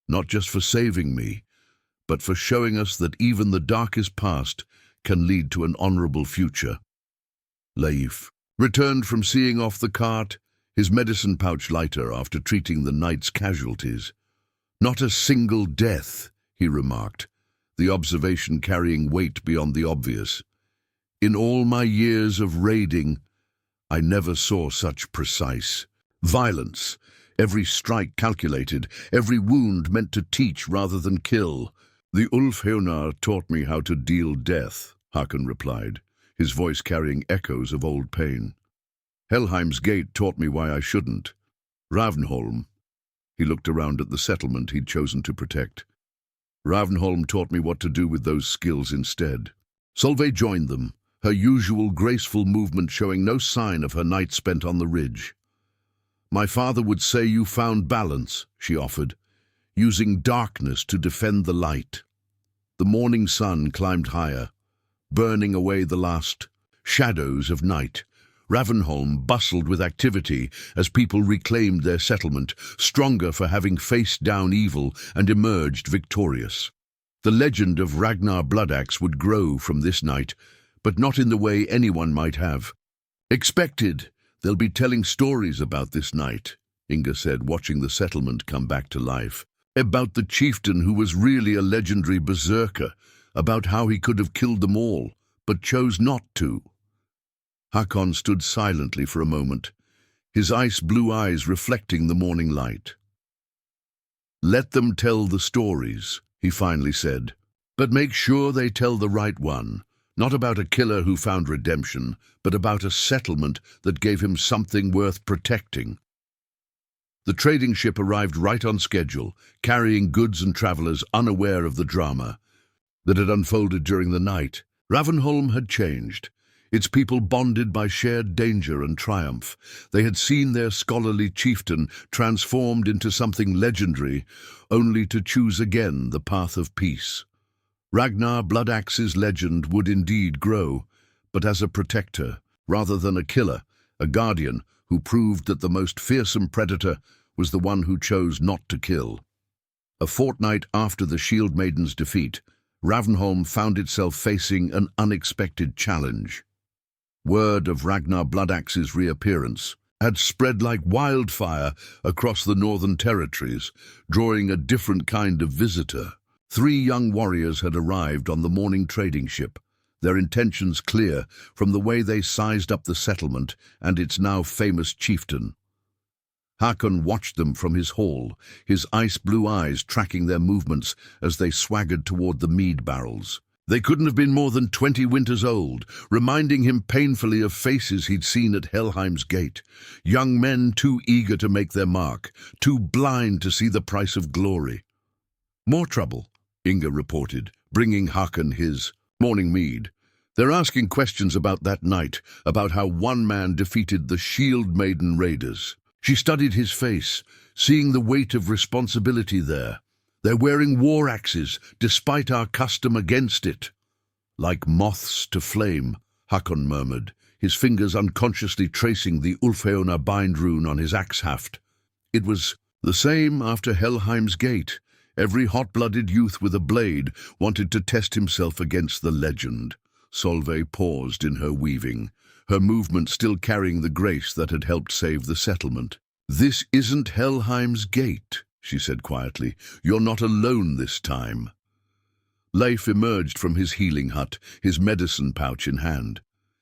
Speaker 1: "Not just for saving me, but for showing us that even the darkest past can lead to an honorable future." Leif returned from seeing off the cart, his medicine pouch lighter after treating the night's casualties. "Not a single death," he remarked, the observation carrying weight beyond the obvious. "In all my years of raiding, I never saw such precise violence. Every strike calculated, every wound meant to teach rather than kill. The Ulfheunar taught me how to deal death," Hakon replied, his voice carrying echoes of old pain. "Helheim's Gate taught me why I shouldn't. Ravnholm." He looked around at the settlement he'd chosen to protect. "Ravnholm taught me what to do with those skills instead." Solveig joined them, her usual graceful movement showing no sign of her night spent on the ridge. "My father would say you found balance," she offered, "using darkness to defend the light." The morning sun climbed higher, burning away the last shadows of night. Ravnholm bustled with activity as people reclaimed their settlement, stronger for having faced down evil and emerged victorious. The legend of Ragnar Bloodaxe would grow from this night, but not in the way anyone might have expected. "They'll be telling stories about this night," Inga said, watching the settlement come back to life. "About the chieftain who was really a legendary berserker, about how he could have killed them all, but chose not to." Hakon stood silently for a moment, his ice-blue eyes reflecting the morning light. "Let them tell the stories," he finally said, "but make sure they tell the right one. Not about a killer who found redemption, but about a settlement that gave him something worth protecting." The trading ship arrived right on schedule, carrying goods and travelers unaware of the drama that had unfolded during the night. Ravnholm had changed, its people bonded by shared danger and triumph. They had seen their scholarly chieftain transformed into something legendary, only to choose again the path of peace. Ragnar Bloodaxe's legend would indeed grow, but as a protector, rather than a killer, a guardian who proved that the most fearsome predator was the one who chose not to kill. A fortnight after the Shieldmaiden's defeat, Ravnholm found itself facing an unexpected challenge. Word of Ragnar Bloodaxe's reappearance had spread like wildfire across the northern territories, drawing a different kind of visitor. 3 young warriors had arrived on the morning trading ship, their intentions clear from the way they sized up the settlement and its now famous chieftain. Hakon watched them from his hall, his ice-blue eyes tracking their movements as they swaggered toward the mead barrels. They couldn't have been more than 20 winters old, reminding him painfully of faces he'd seen at Helheim's Gate. Young men too eager to make their mark, too blind to see the price of glory. "More trouble," Inga reported, bringing Hakon his morning mead. "They're asking questions about that night, about how one man defeated the Shieldmaiden raiders." She studied his face, seeing the weight of responsibility there. "They're wearing war axes, despite our custom against it." "Like moths to flame," Hakon murmured, his fingers unconsciously tracing the Ulfheunar bind rune on his axe haft. It was the same after Helheim's Gate. Every hot-blooded youth with a blade wanted to test himself against the legend. Solveig paused in her weaving, her movement still carrying the grace that had helped save the settlement. "This isn't Helheim's Gate," she said quietly. "You're not alone this time." Leif emerged from his healing hut, his medicine pouch in hand.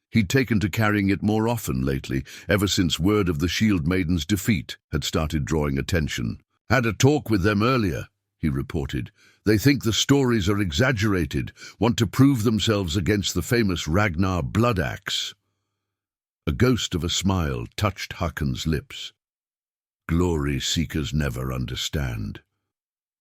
Speaker 1: He'd taken to carrying it more often lately, ever since word of the Shieldmaiden's defeat had started drawing attention. "Had a talk with them earlier," he reported. "They think the stories are exaggerated, want to prove themselves against the famous Ragnar Bloodaxe." A ghost of a smile touched Hakon's lips. "Glory seekers never understand.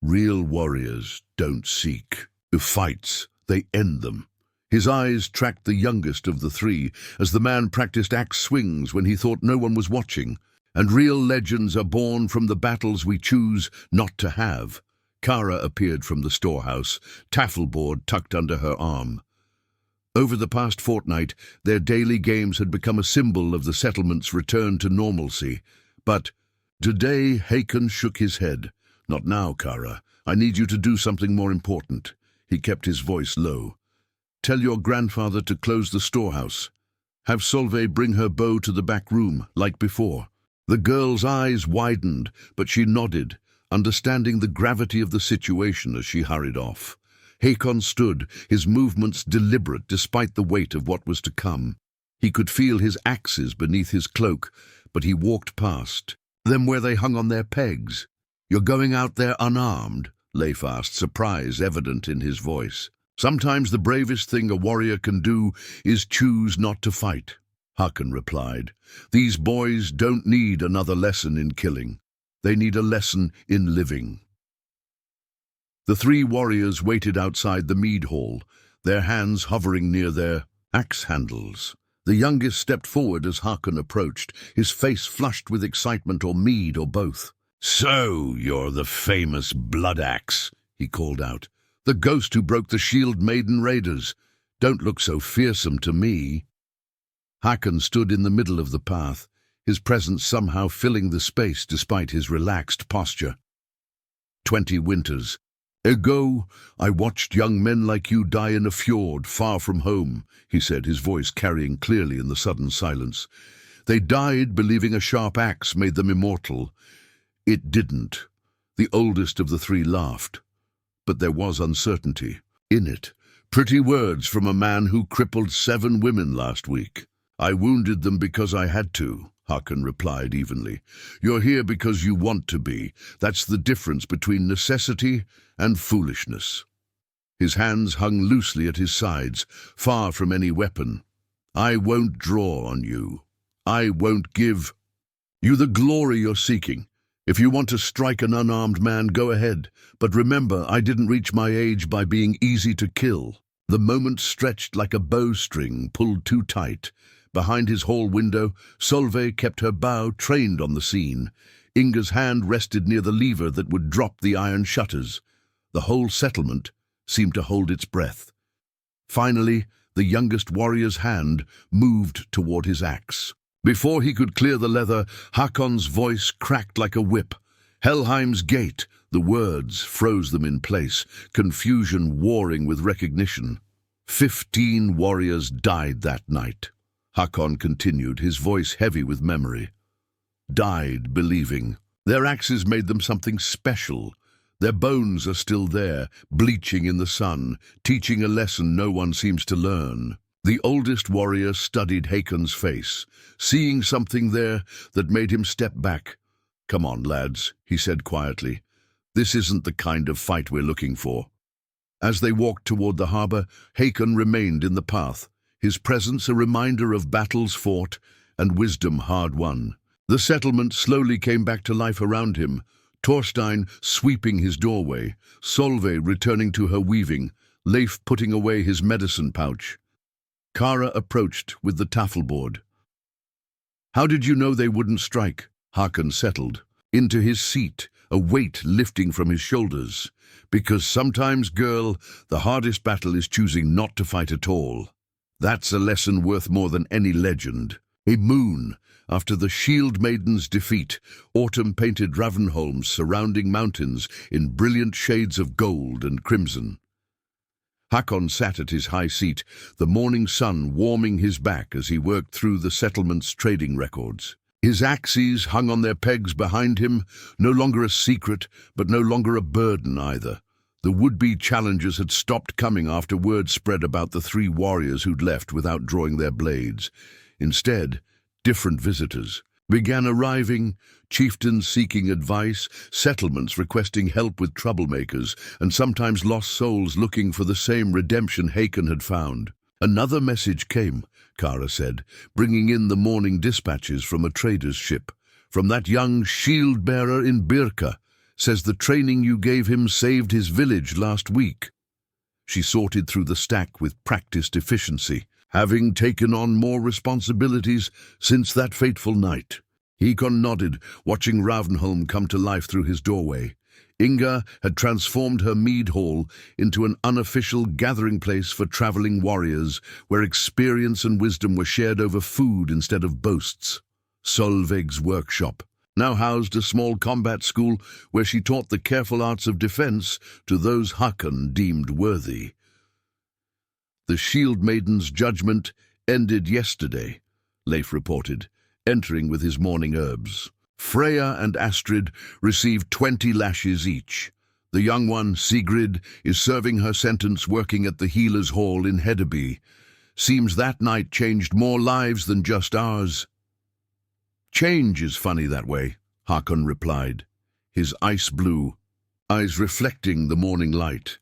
Speaker 1: Real warriors don't seek fights, they end them." His eyes tracked the youngest of the 3 as the man practiced axe swings when he thought no one was watching. "And real legends are born from the battles we choose not to have." Kara appeared from the storehouse, taffleboard tucked under her arm. Over the past fortnight, their daily games had become a symbol of the settlement's return to normalcy. But today, Hakon shook his head. "Not now, Kara. I need you to do something more important." He kept his voice low. "Tell your grandfather to close the storehouse. Have Solveig bring her bow to the back room, like before. The girl's eyes widened, but she nodded, understanding the gravity of the situation as she hurried off. Hakon stood, his movements deliberate despite the weight of what was to come. He could feel his axes beneath his cloak, but he walked past, them where they hung on their pegs. "You're going out there unarmed?" Leif asked, surprise evident in his voice. "Sometimes the bravest thing a warrior can do is choose not to fight," Hakon replied. "These boys don't need another lesson in killing. They need a lesson in living." The three warriors waited outside the mead hall, their hands hovering near their axe handles. The youngest stepped forward as Hakon approached, his face flushed with excitement or mead or both. "So you're the famous Bloodaxe," he called out. "The ghost who broke the Shieldmaiden raiders. Don't look so fearsome to me." Hakon stood in the middle of the path, his presence somehow filling the space despite his relaxed posture. 20 winters ago, I watched young men like you die in a fjord far from home, he said, his voice carrying clearly in the sudden silence. They died believing a sharp axe made them immortal. It didn't. The oldest of the three laughed. But there was uncertainty in it. Pretty words from a man who crippled 7 women last week. "I wounded them because I had to," Hakon replied evenly. "You're here because you want to be. That's the difference between necessity and foolishness." His hands hung loosely at his sides, far from any weapon. "I won't draw on you. I won't give you the glory you're seeking. If you want to strike an unarmed man, go ahead. But remember, I didn't reach my age by being easy to kill." The moment stretched like a bowstring pulled too tight. Behind his hall window, Solveig kept her bow trained on the scene. Inga's hand rested near the lever that would drop the iron shutters. The whole settlement seemed to hold its breath. Finally, the youngest warrior's hand moved toward his axe. Before he could clear the leather, Hakon's voice cracked like a whip. "Helheim's gate," the words froze them in place, confusion warring with recognition. 15 warriors died that night. Hakon continued, his voice heavy with memory. Died believing. Their axes made them something special. Their bones are still there, bleaching in the sun, teaching a lesson no one seems to learn. The oldest warrior studied Hakon's face, seeing something there that made him step back. "Come on, lads," he said quietly. "This isn't the kind of fight we're looking for." As they walked toward the harbor, Hakon remained in the path, his presence a reminder of battles fought and wisdom hard won. The settlement slowly came back to life around him, Thorstein sweeping his doorway, Solveig returning to her weaving, Leif putting away his medicine pouch. Kara approached with the tafelboard. "How did you know they wouldn't strike?" Hakon settled into his seat, a weight lifting from his shoulders. "Because sometimes, girl, the hardest battle is choosing not to fight at all. That's a lesson worth more than any legend." A moon, after the Shieldmaiden's defeat, autumn painted Ravnholm's surrounding mountains in brilliant shades of gold and crimson. Hakon sat at his high seat, the morning sun warming his back as he worked through the settlement's trading records. His axes hung on their pegs behind him, no longer a secret, but no longer a burden either. The would-be challengers had stopped coming after word spread about the 3 warriors who'd left without drawing their blades. Instead, different visitors began arriving, chieftains seeking advice, settlements requesting help with troublemakers, and sometimes lost souls looking for the same redemption Hakon had found. Another message came, Kara said, bringing in the morning dispatches from a trader's ship. "From that young shield-bearer in Birka, says the training you gave him saved his village last week." She sorted through the stack with practiced efficiency, having taken on more responsibilities since that fateful night. Hakon nodded, watching Ravnholm come to life through his doorway. Inga had transformed her mead hall into an unofficial gathering place for traveling warriors, where experience and wisdom were shared over food instead of boasts. Solveig's workshop now housed a small combat school where she taught the careful arts of defense to those Hakon deemed worthy. "The Shieldmaiden's judgment ended yesterday," Leif reported, entering with his morning herbs. Freya and Astrid received 20 lashes each. The young one, Sigrid, is serving her sentence working at the Healer's Hall in Hedeby. Seems that night changed more lives than just ours. Change is funny that way, Hakon replied, his ice blue eyes reflecting the morning light.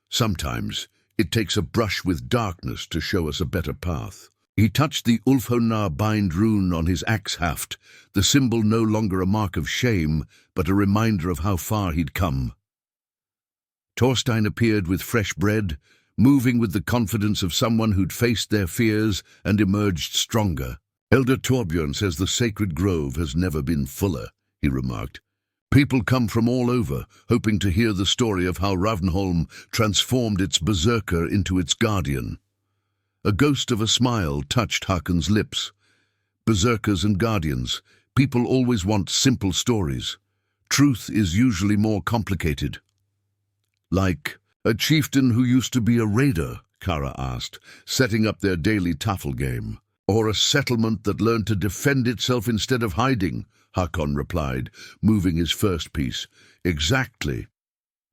Speaker 1: Sometimes it takes a brush with darkness to show us a better path. He touched the Ulfhonar bind rune on his axe haft, the symbol no longer a mark of shame, but a reminder of how far he'd come. Thorstein appeared with fresh bread, moving with the confidence of someone who'd faced their fears and emerged stronger. Elder Torbjörn says the sacred grove has never been fuller, he remarked. People come from all over, hoping to hear the story of how Ravnholm transformed its berserker into its guardian. A ghost of a smile touched Hakon's lips. Berserkers and guardians, people always want simple stories. Truth is usually more complicated. Like a chieftain who used to be a raider, Kara asked, setting up their daily taffel game. Or a settlement that learned to defend itself instead of hiding, Hakon replied, moving his first piece. Exactly.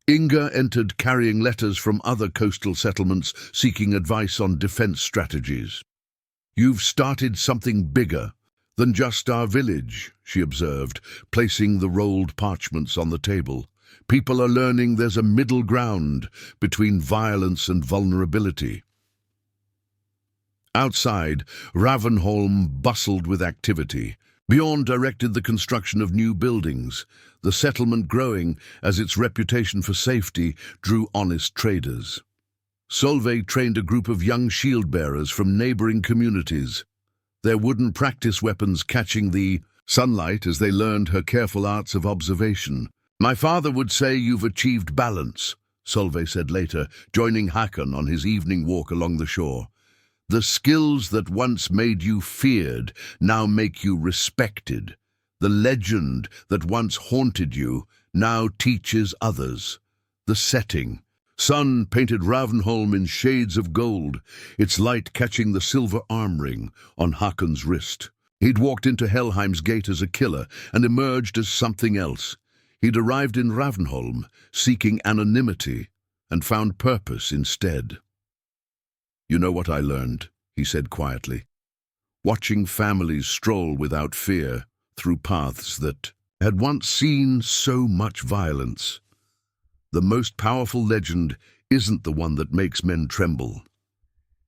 Speaker 1: Inga entered carrying letters from other coastal settlements seeking advice on defense strategies. You've started something bigger than just our village, she observed, placing the rolled parchments on the table. People are learning there's a middle ground between violence and vulnerability. Outside, Ravnholm bustled with activity. Bjorn directed the construction of new buildings, the settlement growing as its reputation for safety drew honest traders. Solveig trained a group of young shield-bearers from neighboring communities, their wooden practice weapons catching the sunlight as they learned her careful arts of observation. My father would say you've achieved balance, Solveig said later, joining Hakon on his evening walk along the shore. The skills that once made you feared now make you respected. The legend that once haunted you now teaches others. The setting. Sun painted Ravnholm in shades of gold, its light catching the silver arm ring on Hakon's wrist. He'd walked into Helheim's gate as a killer and emerged as something else. He'd arrived in Ravnholm, seeking anonymity, and found purpose instead. You know what I learned, he said quietly. Watching families stroll without fear through paths that had once seen so much violence. The most powerful legend isn't the one that makes men tremble.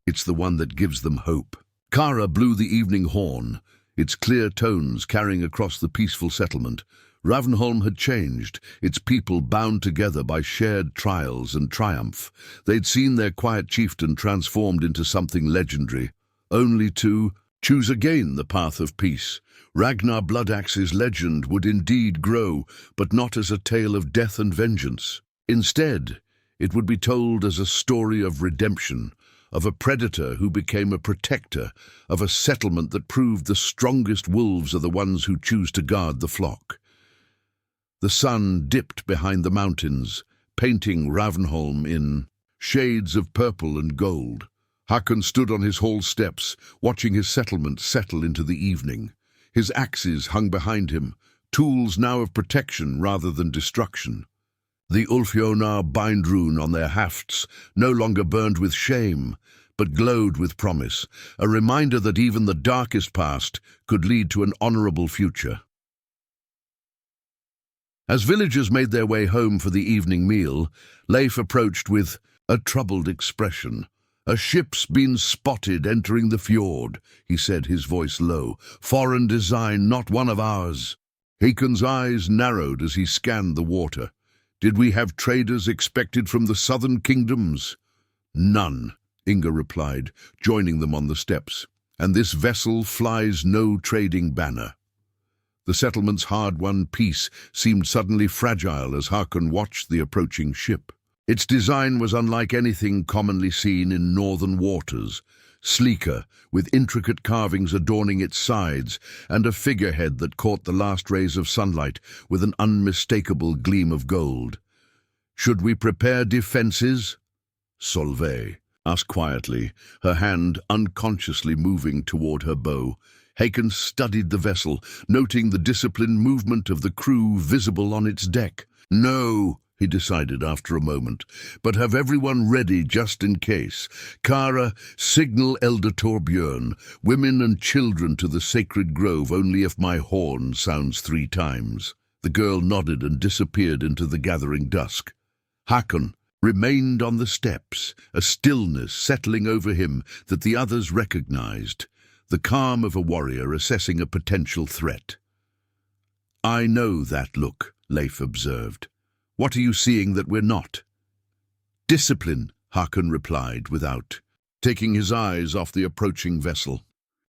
Speaker 1: It's the one that gives them hope. Kara blew the evening horn, its clear tones carrying across the peaceful settlement. Ravnholm had changed, its people bound together by shared trials and triumph. They'd seen their quiet chieftain transformed into something legendary, only to choose again the path of peace. Ragnar Bloodaxe's legend would indeed grow, but not as a tale of death and vengeance. Instead, it would be told as a story of redemption, of a predator who became a protector, of a settlement that proved the strongest wolves are the ones who choose to guard the flock. The sun dipped behind the mountains, painting Ravnholm in shades of purple and gold. Hakon stood on his hall steps, watching his settlement settle into the evening. His axes hung behind him, tools now of protection rather than destruction. The Ulfhonar bind rune on their hafts no longer burned with shame, but glowed with promise, a reminder that even the darkest past could lead to an honorable future. As villagers made their way home for the evening meal, Leif approached with a troubled expression. A ship's been spotted entering the fjord, he said, his voice low. Foreign design, not one of ours. Hakon's eyes narrowed as he scanned the water. Did we have traders expected from the southern kingdoms? None, Inga replied, joining them on the steps. And this vessel flies no trading banner. The settlement's hard-won peace seemed suddenly fragile as Hakon watched the approaching ship. Its design was unlike anything commonly seen in northern waters, sleeker, with intricate carvings adorning its sides, and a figurehead that caught the last rays of sunlight with an unmistakable gleam of gold. Should we prepare defenses? Solveig asked quietly, her hand unconsciously moving toward her bow. Hakon studied the vessel, noting the disciplined movement of the crew visible on its deck. "No," he decided after a moment, "but have everyone ready just in case. Kara, signal Elder Torbjörn, women and children to the sacred grove only if my horn sounds 3 times. The girl nodded and disappeared into the gathering dusk. Hakon remained on the steps, a stillness settling over him that the others recognized, the calm of a warrior assessing a potential threat. "I know that look," Leif observed. "What are you seeing that we're not?" "Discipline," Hakon replied without taking his eyes off the approaching vessel.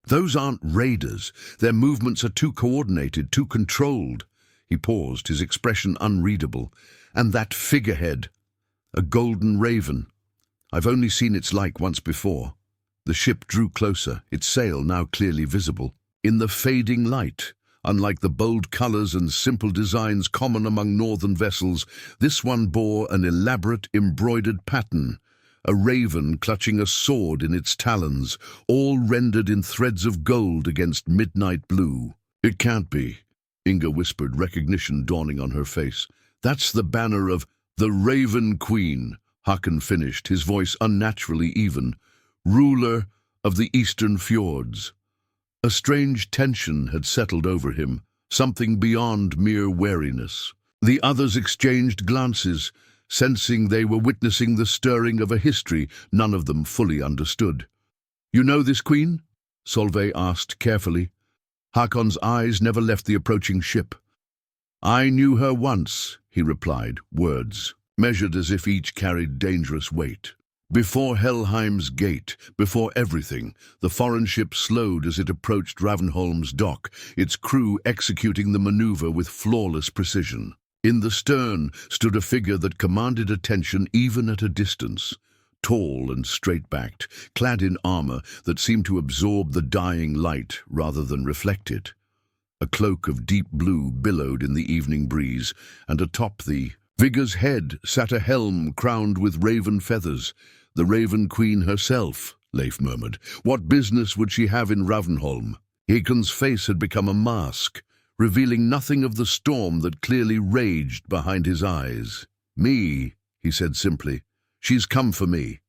Speaker 1: "Those aren't raiders. Their movements are too coordinated, too controlled." He paused, his expression unreadable. "And that figurehead, a golden raven. I've only seen its like once before." The ship drew closer, its sail now clearly visible. In the fading light, unlike the bold colors and simple designs common among northern vessels, this one bore an elaborate embroidered pattern, a raven clutching a sword in its talons, all rendered in threads of gold against midnight blue. "It can't be," Inga whispered, recognition dawning on her face. "That's the banner of the Raven Queen," Hakon finished, his voice unnaturally even, "ruler of the eastern fjords." A strange tension had settled over him, something beyond mere wariness. The others exchanged glances, sensing they were witnessing the stirring of a history none of them fully understood. "You know this queen?" Solveig asked carefully. Hakon's eyes never left the approaching ship. "I knew her once," he replied, words measured as if each carried dangerous weight. Before Helheim's gate, before everything, the foreign ship slowed as it approached Ravnholm's dock, its crew executing the maneuver with flawless precision. In the stern stood a figure that commanded attention even at a distance. Tall and straight-backed, clad in armor that seemed to absorb the dying light rather than reflect it. A cloak of deep blue billowed in the evening breeze, and atop the figure's head sat a helm crowned with raven feathers. "The Raven Queen herself," Leif murmured. "What business would she have in Ravnholm?" Hakon's face had become a mask, revealing nothing of the storm that clearly raged behind his eyes. "Me," he said simply. "She's come for me."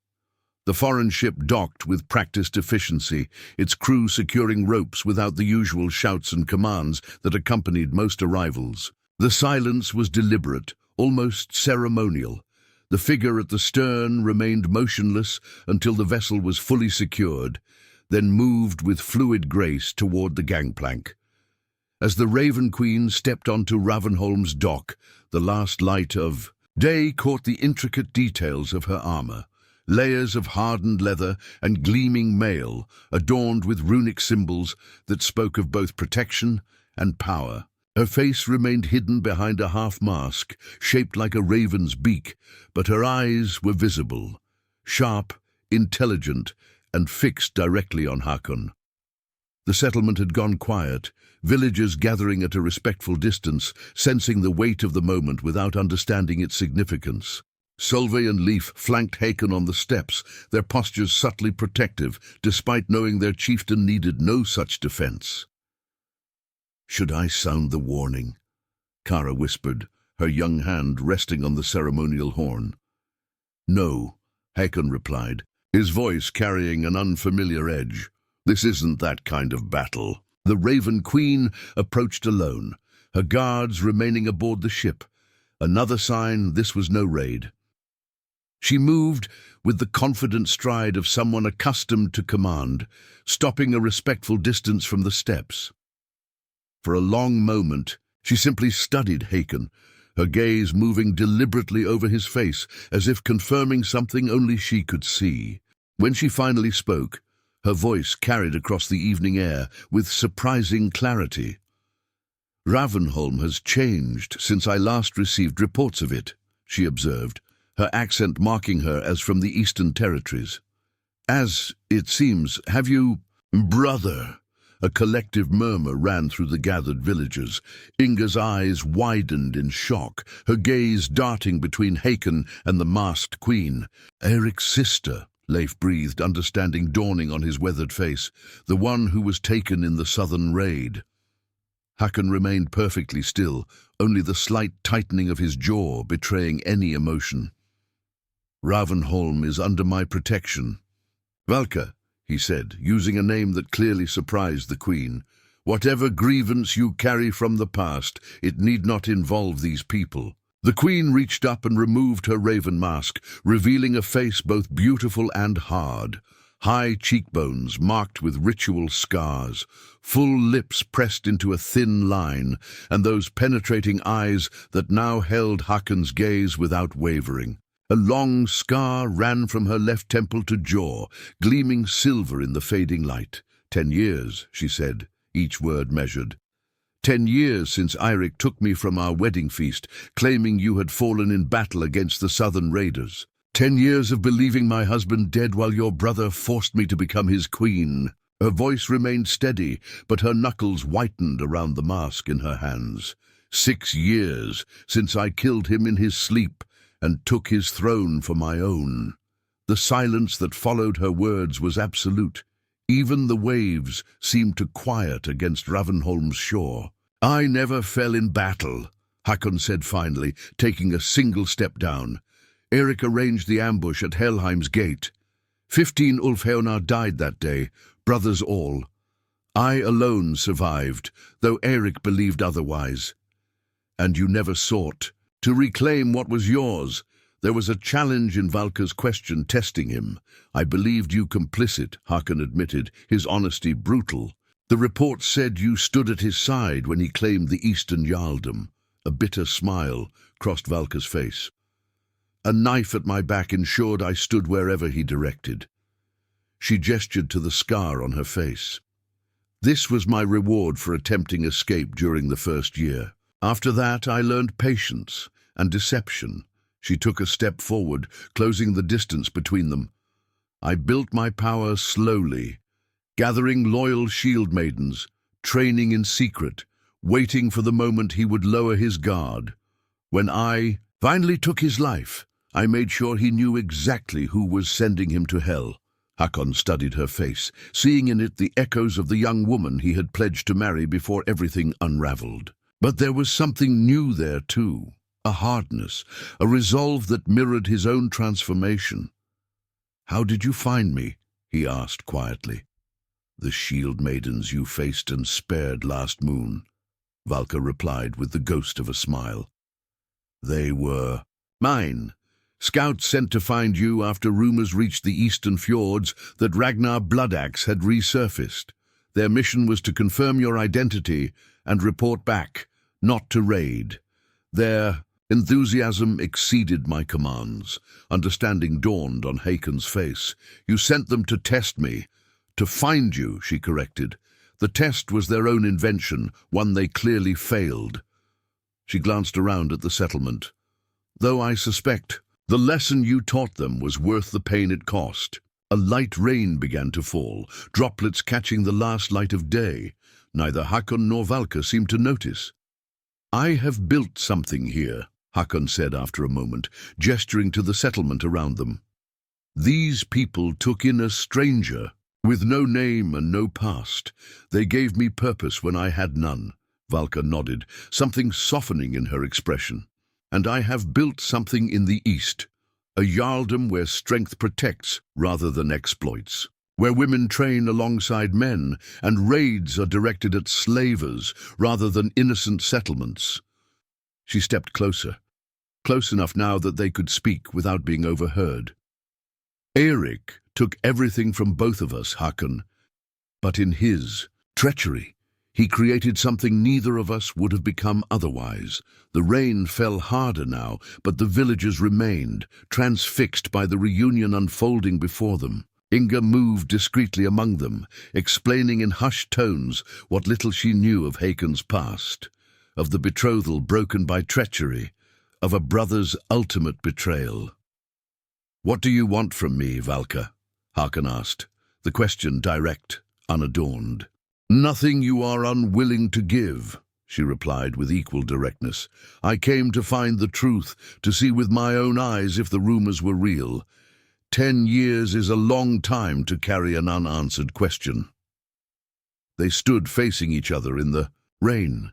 Speaker 1: The foreign ship docked with practiced efficiency, its crew securing ropes without the usual shouts and commands that accompanied most arrivals. The silence was deliberate, almost ceremonial. The figure at the stern remained motionless until the vessel was fully secured, then moved with fluid grace toward the gangplank. As the Raven Queen stepped onto Ravnholm's dock, the last light of day caught the intricate details of her armor. Layers of hardened leather and gleaming mail, adorned with runic symbols that spoke of both protection and power. Her face remained hidden behind a half-mask, shaped like a raven's beak, but her eyes were visible, sharp, intelligent, and fixed directly on Hakon. The settlement had gone quiet, villagers gathering at a respectful distance, sensing the weight of the moment without understanding its significance. Solveig and Leif flanked Hakon on the steps, their postures subtly protective, despite knowing their chieftain needed no such defense. "Should I sound the warning?" Kara whispered, her young hand resting on the ceremonial horn. "No," Hakon replied, his voice carrying an unfamiliar edge. "This isn't that kind of battle." The Raven Queen approached alone, her guards remaining aboard the ship. Another sign this was no raid. She moved with the confident stride of someone accustomed to command, stopping a respectful distance from the steps. For a long moment, she simply studied Hakon, her gaze moving deliberately over his face, as if confirming something only she could see. When she finally spoke, her voice carried across the evening air with surprising clarity. "Ravnholm has changed since I last received reports of it," she observed, her accent marking her as from the Eastern Territories. "As it seems, have you—" "Brother!" A collective murmur ran through the gathered villagers. Inga's eyes widened in shock, her gaze darting between Hakon and the masked queen. "Eric's sister," Leif breathed, understanding dawning on his weathered face. The one who was taken in the southern raid. Hakon remained perfectly still, only the slight tightening of his jaw betraying any emotion. Ravnholm is under my protection. Valka, he said, using a name that clearly surprised the queen. Whatever grievance you carry from the past, it need not involve these people. The queen reached up and removed her raven mask, revealing a face both beautiful and hard. High cheekbones marked with ritual scars, full lips pressed into a thin line, and those penetrating eyes that now held Hakon's gaze without wavering. A long scar ran from her left temple to jaw, gleaming silver in the fading light. 10 years, she said, each word measured. 10 years since Eirik took me from our wedding feast, claiming you had fallen in battle against the southern raiders. 10 years of believing my husband dead while your brother forced me to become his queen. Her voice remained steady, but her knuckles whitened around the mask in her hands. 6 years since I killed him in his sleep and took his throne for my own. The silence that followed her words was absolute. Even the waves seemed to quiet against Ravnholm's shore. I never fell in battle, Hakon said finally, taking a single step down. Eirik arranged the ambush at Helheim's gate. 15 Ulfheonar died that day, brothers all. I alone survived, though Eirik believed otherwise. And you never sought to reclaim what was yours. There was a challenge in Valka's question testing him. I believed you complicit, Hakon admitted, his honesty brutal. The report said you stood at his side when he claimed the Eastern Jarldom. A bitter smile crossed Valka's face. A knife at my back ensured I stood wherever he directed. She gestured to the scar on her face. This was my reward for attempting escape during the first year. After that, I learned patience and deception. She took a step forward, closing the distance between them. I built my power slowly, gathering loyal Shieldmaidens, training in secret, waiting for the moment he would lower his guard. When I finally took his life, I made sure he knew exactly who was sending him to hell. Hakon studied her face, seeing in it the echoes of the young woman he had pledged to marry before everything unraveled. But there was something new there too, a hardness, a resolve that mirrored his own transformation. How did you find me? He asked quietly. The shield maidens you faced and spared last moon, Valka replied with the ghost of a smile. They were mine. Scouts sent to find you after rumors reached the eastern fjords that Ragnar Bloodaxe had resurfaced. Their mission was to confirm your identity and report back, not to raid. Their enthusiasm exceeded my commands. Understanding dawned on Hakon's face. You sent them to test me. To find you, she corrected. The test was their own invention, one they clearly failed. She glanced around at the settlement. Though I suspect the lesson you taught them was worth the pain it cost. A light rain began to fall, droplets catching the last light of day. Neither Hakon nor Valka seemed to notice. I have built something here, Hakon said after a moment, gesturing to the settlement around them. These people took in a stranger, with no name and no past. They gave me purpose when I had none. Valka nodded, something softening in her expression. And I have built something in the east, a jarldom where strength protects rather than exploits, where women train alongside men and raids are directed at slavers rather than innocent settlements. She stepped closer, close enough now that they could speak without being overheard. Eirik took everything from both of us, Hakon, but in his treachery, he created something neither of us would have become otherwise. The rain fell harder now, but the villagers remained, transfixed by the reunion unfolding before them. Inga moved discreetly among them, explaining in hushed tones what little she knew of Hakon's past, of the betrothal broken by treachery, of a brother's ultimate betrayal. "What do you want from me, Valka?" Hakon asked, the question direct, unadorned. "Nothing you are unwilling to give," she replied with equal directness. "I came to find the truth, to see with my own eyes if the rumors were real. 10 years is a long time to carry an unanswered question. They stood facing each other in the rain.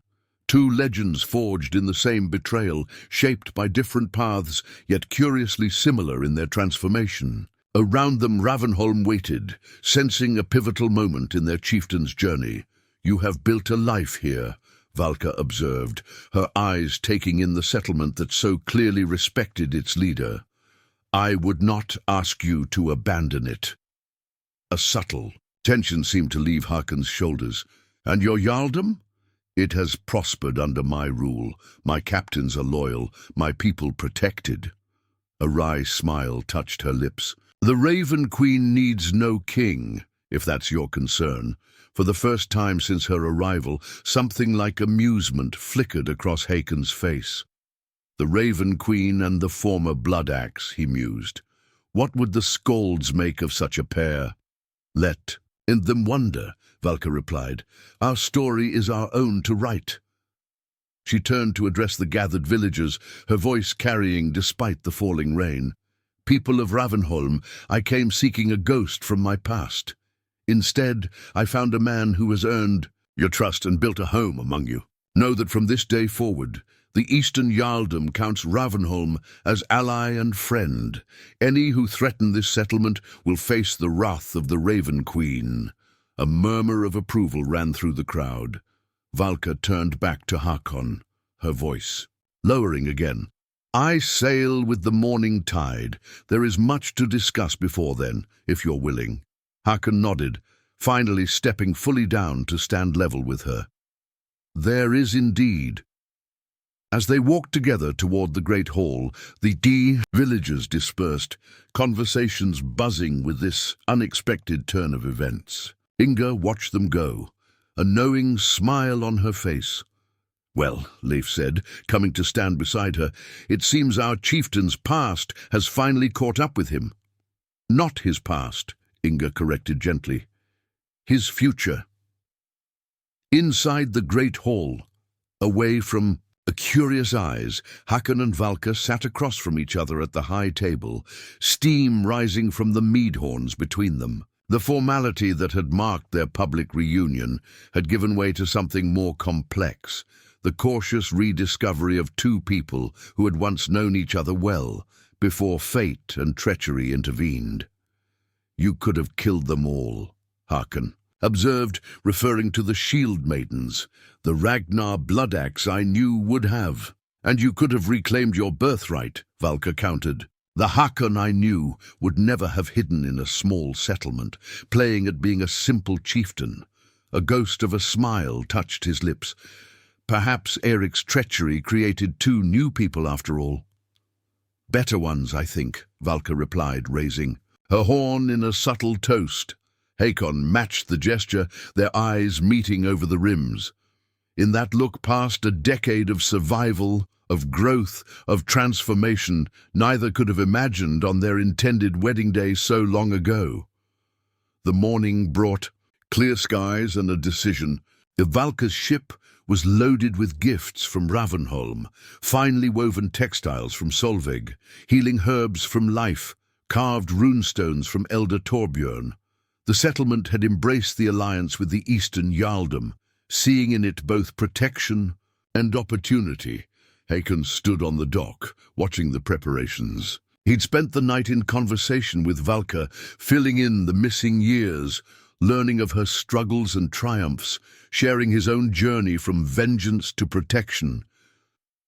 Speaker 1: Two legends forged in the same betrayal, shaped by different paths, yet curiously similar in their transformation. Around them Ravnholm waited, sensing a pivotal moment in their chieftain's journey. "You have built a life here," Valka observed, her eyes taking in the settlement that so clearly respected its leader. "I would not ask you to abandon it." A subtle tension seemed to leave Hakon's shoulders. "And your jarldom?" "It has prospered under my rule. My captains are loyal, my people protected." A wry smile touched her lips. "The Raven Queen needs no king, if that's your concern." For the first time since her arrival, something like amusement flickered across Hakon's face. "The Raven Queen and the former Bloodaxe," he mused. "What would the skalds make of such a pair?" "Let them wonder," Valka replied. "Our story is our own to write." She turned to address the gathered villagers, her voice carrying despite the falling rain. "People of Ravnholm, I came seeking a ghost from my past. Instead, I found a man who has earned your trust and built a home among you. Know that from this day forward, the Eastern Jarldom counts Ravnholm as ally and friend. Any who threaten this settlement will face the wrath of the Raven Queen." A murmur of approval ran through the crowd. Valka turned back to Hakon, her voice lowering again. "I sail with the morning tide. There is much to discuss before then, if you're willing." Hakon nodded, finally stepping fully down to stand level with her. "There is indeed." As they walked together toward the great hall, the villagers dispersed, conversations buzzing with this unexpected turn of events. Inga watched them go, a knowing smile on her face. "Well," Leif said, coming to stand beside her, "it seems our chieftain's past has finally caught up with him." "Not his past," Inga corrected gently. "His future." Inside the great hall, away from curious eyes, Hakon and Valka sat across from each other at the high table, steam rising from the mead horns between them. The formality that had marked their public reunion had given way to something more complex, the cautious rediscovery of two people who had once known each other well, before fate and treachery intervened. "You could have killed them all," Hakon observed, referring to the Shieldmaidens. "The Ragnar Bloodaxe I knew would have." "And you could have reclaimed your birthright," Valka countered. "The Hakon I knew would never have hidden in a small settlement, playing at being a simple chieftain." A ghost of a smile touched his lips. "Perhaps Eric's treachery created two new people after all." "Better ones, I think," Valka replied, raising her horn in a subtle toast. Hakon matched the gesture, their eyes meeting over the rims. In that look past a decade of survival, of growth, of transformation, neither could have imagined on their intended wedding day so long ago. The morning brought clear skies and a decision. Valka's ship was loaded with gifts from Ravnholm, finely woven textiles from Solveig, healing herbs from Life, carved runestones from Elder Torbjörn. The settlement had embraced the alliance with the Eastern Jarldom, seeing in it both protection and opportunity. Hakon stood on the dock, watching the preparations. He'd spent the night in conversation with Valka, filling in the missing years, learning of her struggles and triumphs, sharing his own journey from vengeance to protection.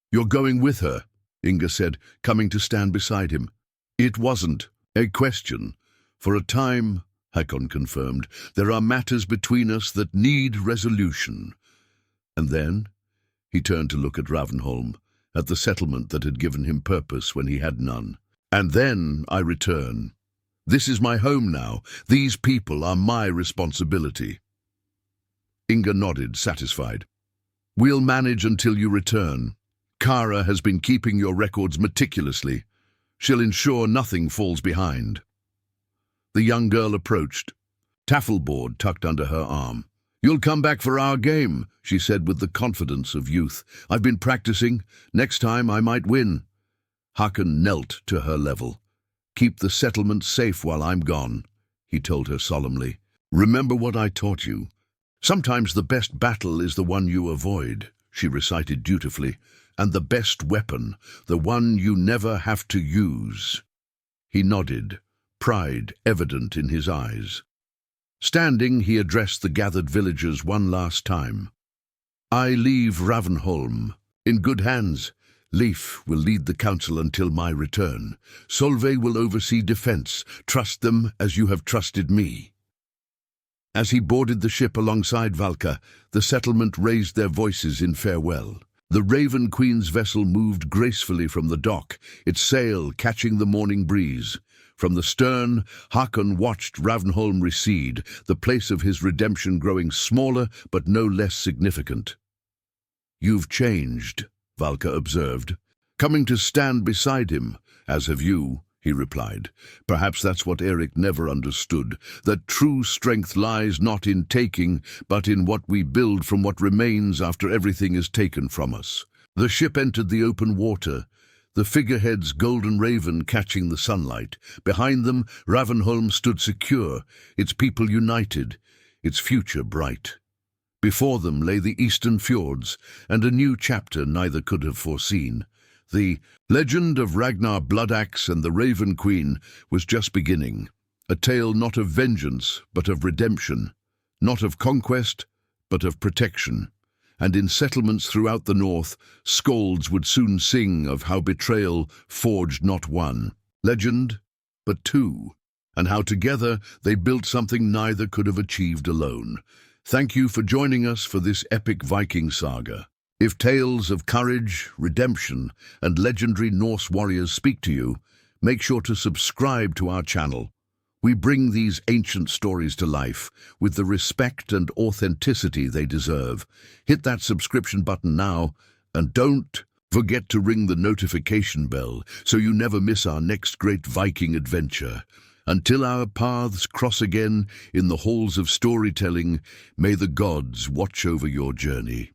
Speaker 1: "You're going with her," Inga said, coming to stand beside him. "It wasn't a question. For a time," Hakon confirmed, "there are matters between us that need resolution." And then he turned to look at Ravnholm, at the settlement that had given him purpose when he had none. "And then I return. This is my home now. These people are my responsibility." Inga nodded, satisfied. "We'll manage until you return. Kara has been keeping your records meticulously. She'll ensure nothing falls behind." The young girl approached, taffleboard tucked under her arm. "You'll come back for our game," she said with the confidence of youth. "I've been practicing. Next time I might win." Hakon knelt to her level. Keep the settlement safe while I'm gone, he told her solemnly. Remember what I taught you. Sometimes the best battle is the one you avoid, she recited dutifully, and the best weapon, the one you never have to use. He nodded, pride evident in his eyes. Standing, he addressed the gathered villagers one last time. I leave Ravnholm in good hands. Leif will lead the council until my return. Solveig will oversee defense. Trust them as you have trusted me. As he boarded the ship alongside Valka, the settlement raised their voices in farewell. The Raven Queen's vessel moved gracefully from the dock, its sail catching the morning breeze. From the stern, Hakon watched Ravnholm recede, the place of his redemption growing smaller but no less significant. You've changed, Valka observed. Coming to stand beside him, as have you, he replied. Perhaps that's what Eric never understood, that true strength lies not in taking, but in what we build from what remains after everything is taken from us. The ship entered the open water, the figurehead's golden raven catching the sunlight. Behind them, Ravnholm stood secure, its people united, its future bright. Before them lay the eastern fjords, and a new chapter neither could have foreseen. The legend of Ragnar Bloodaxe and the Raven Queen was just beginning, a tale not of vengeance, but of redemption, not of conquest, but of protection. And in settlements throughout the north, skalds would soon sing of how betrayal forged not one legend, but two, and how together they built something neither could have achieved alone. Thank you for joining us for this epic Viking saga. If tales of courage, redemption, and legendary Norse warriors speak to you, make sure to subscribe to our channel. We bring these ancient stories to life with the respect and authenticity they deserve. Hit that subscription button now, and don't forget to ring the notification bell so you never miss our next great Viking adventure. Until our paths cross again in the halls of storytelling, may the gods watch over your journey.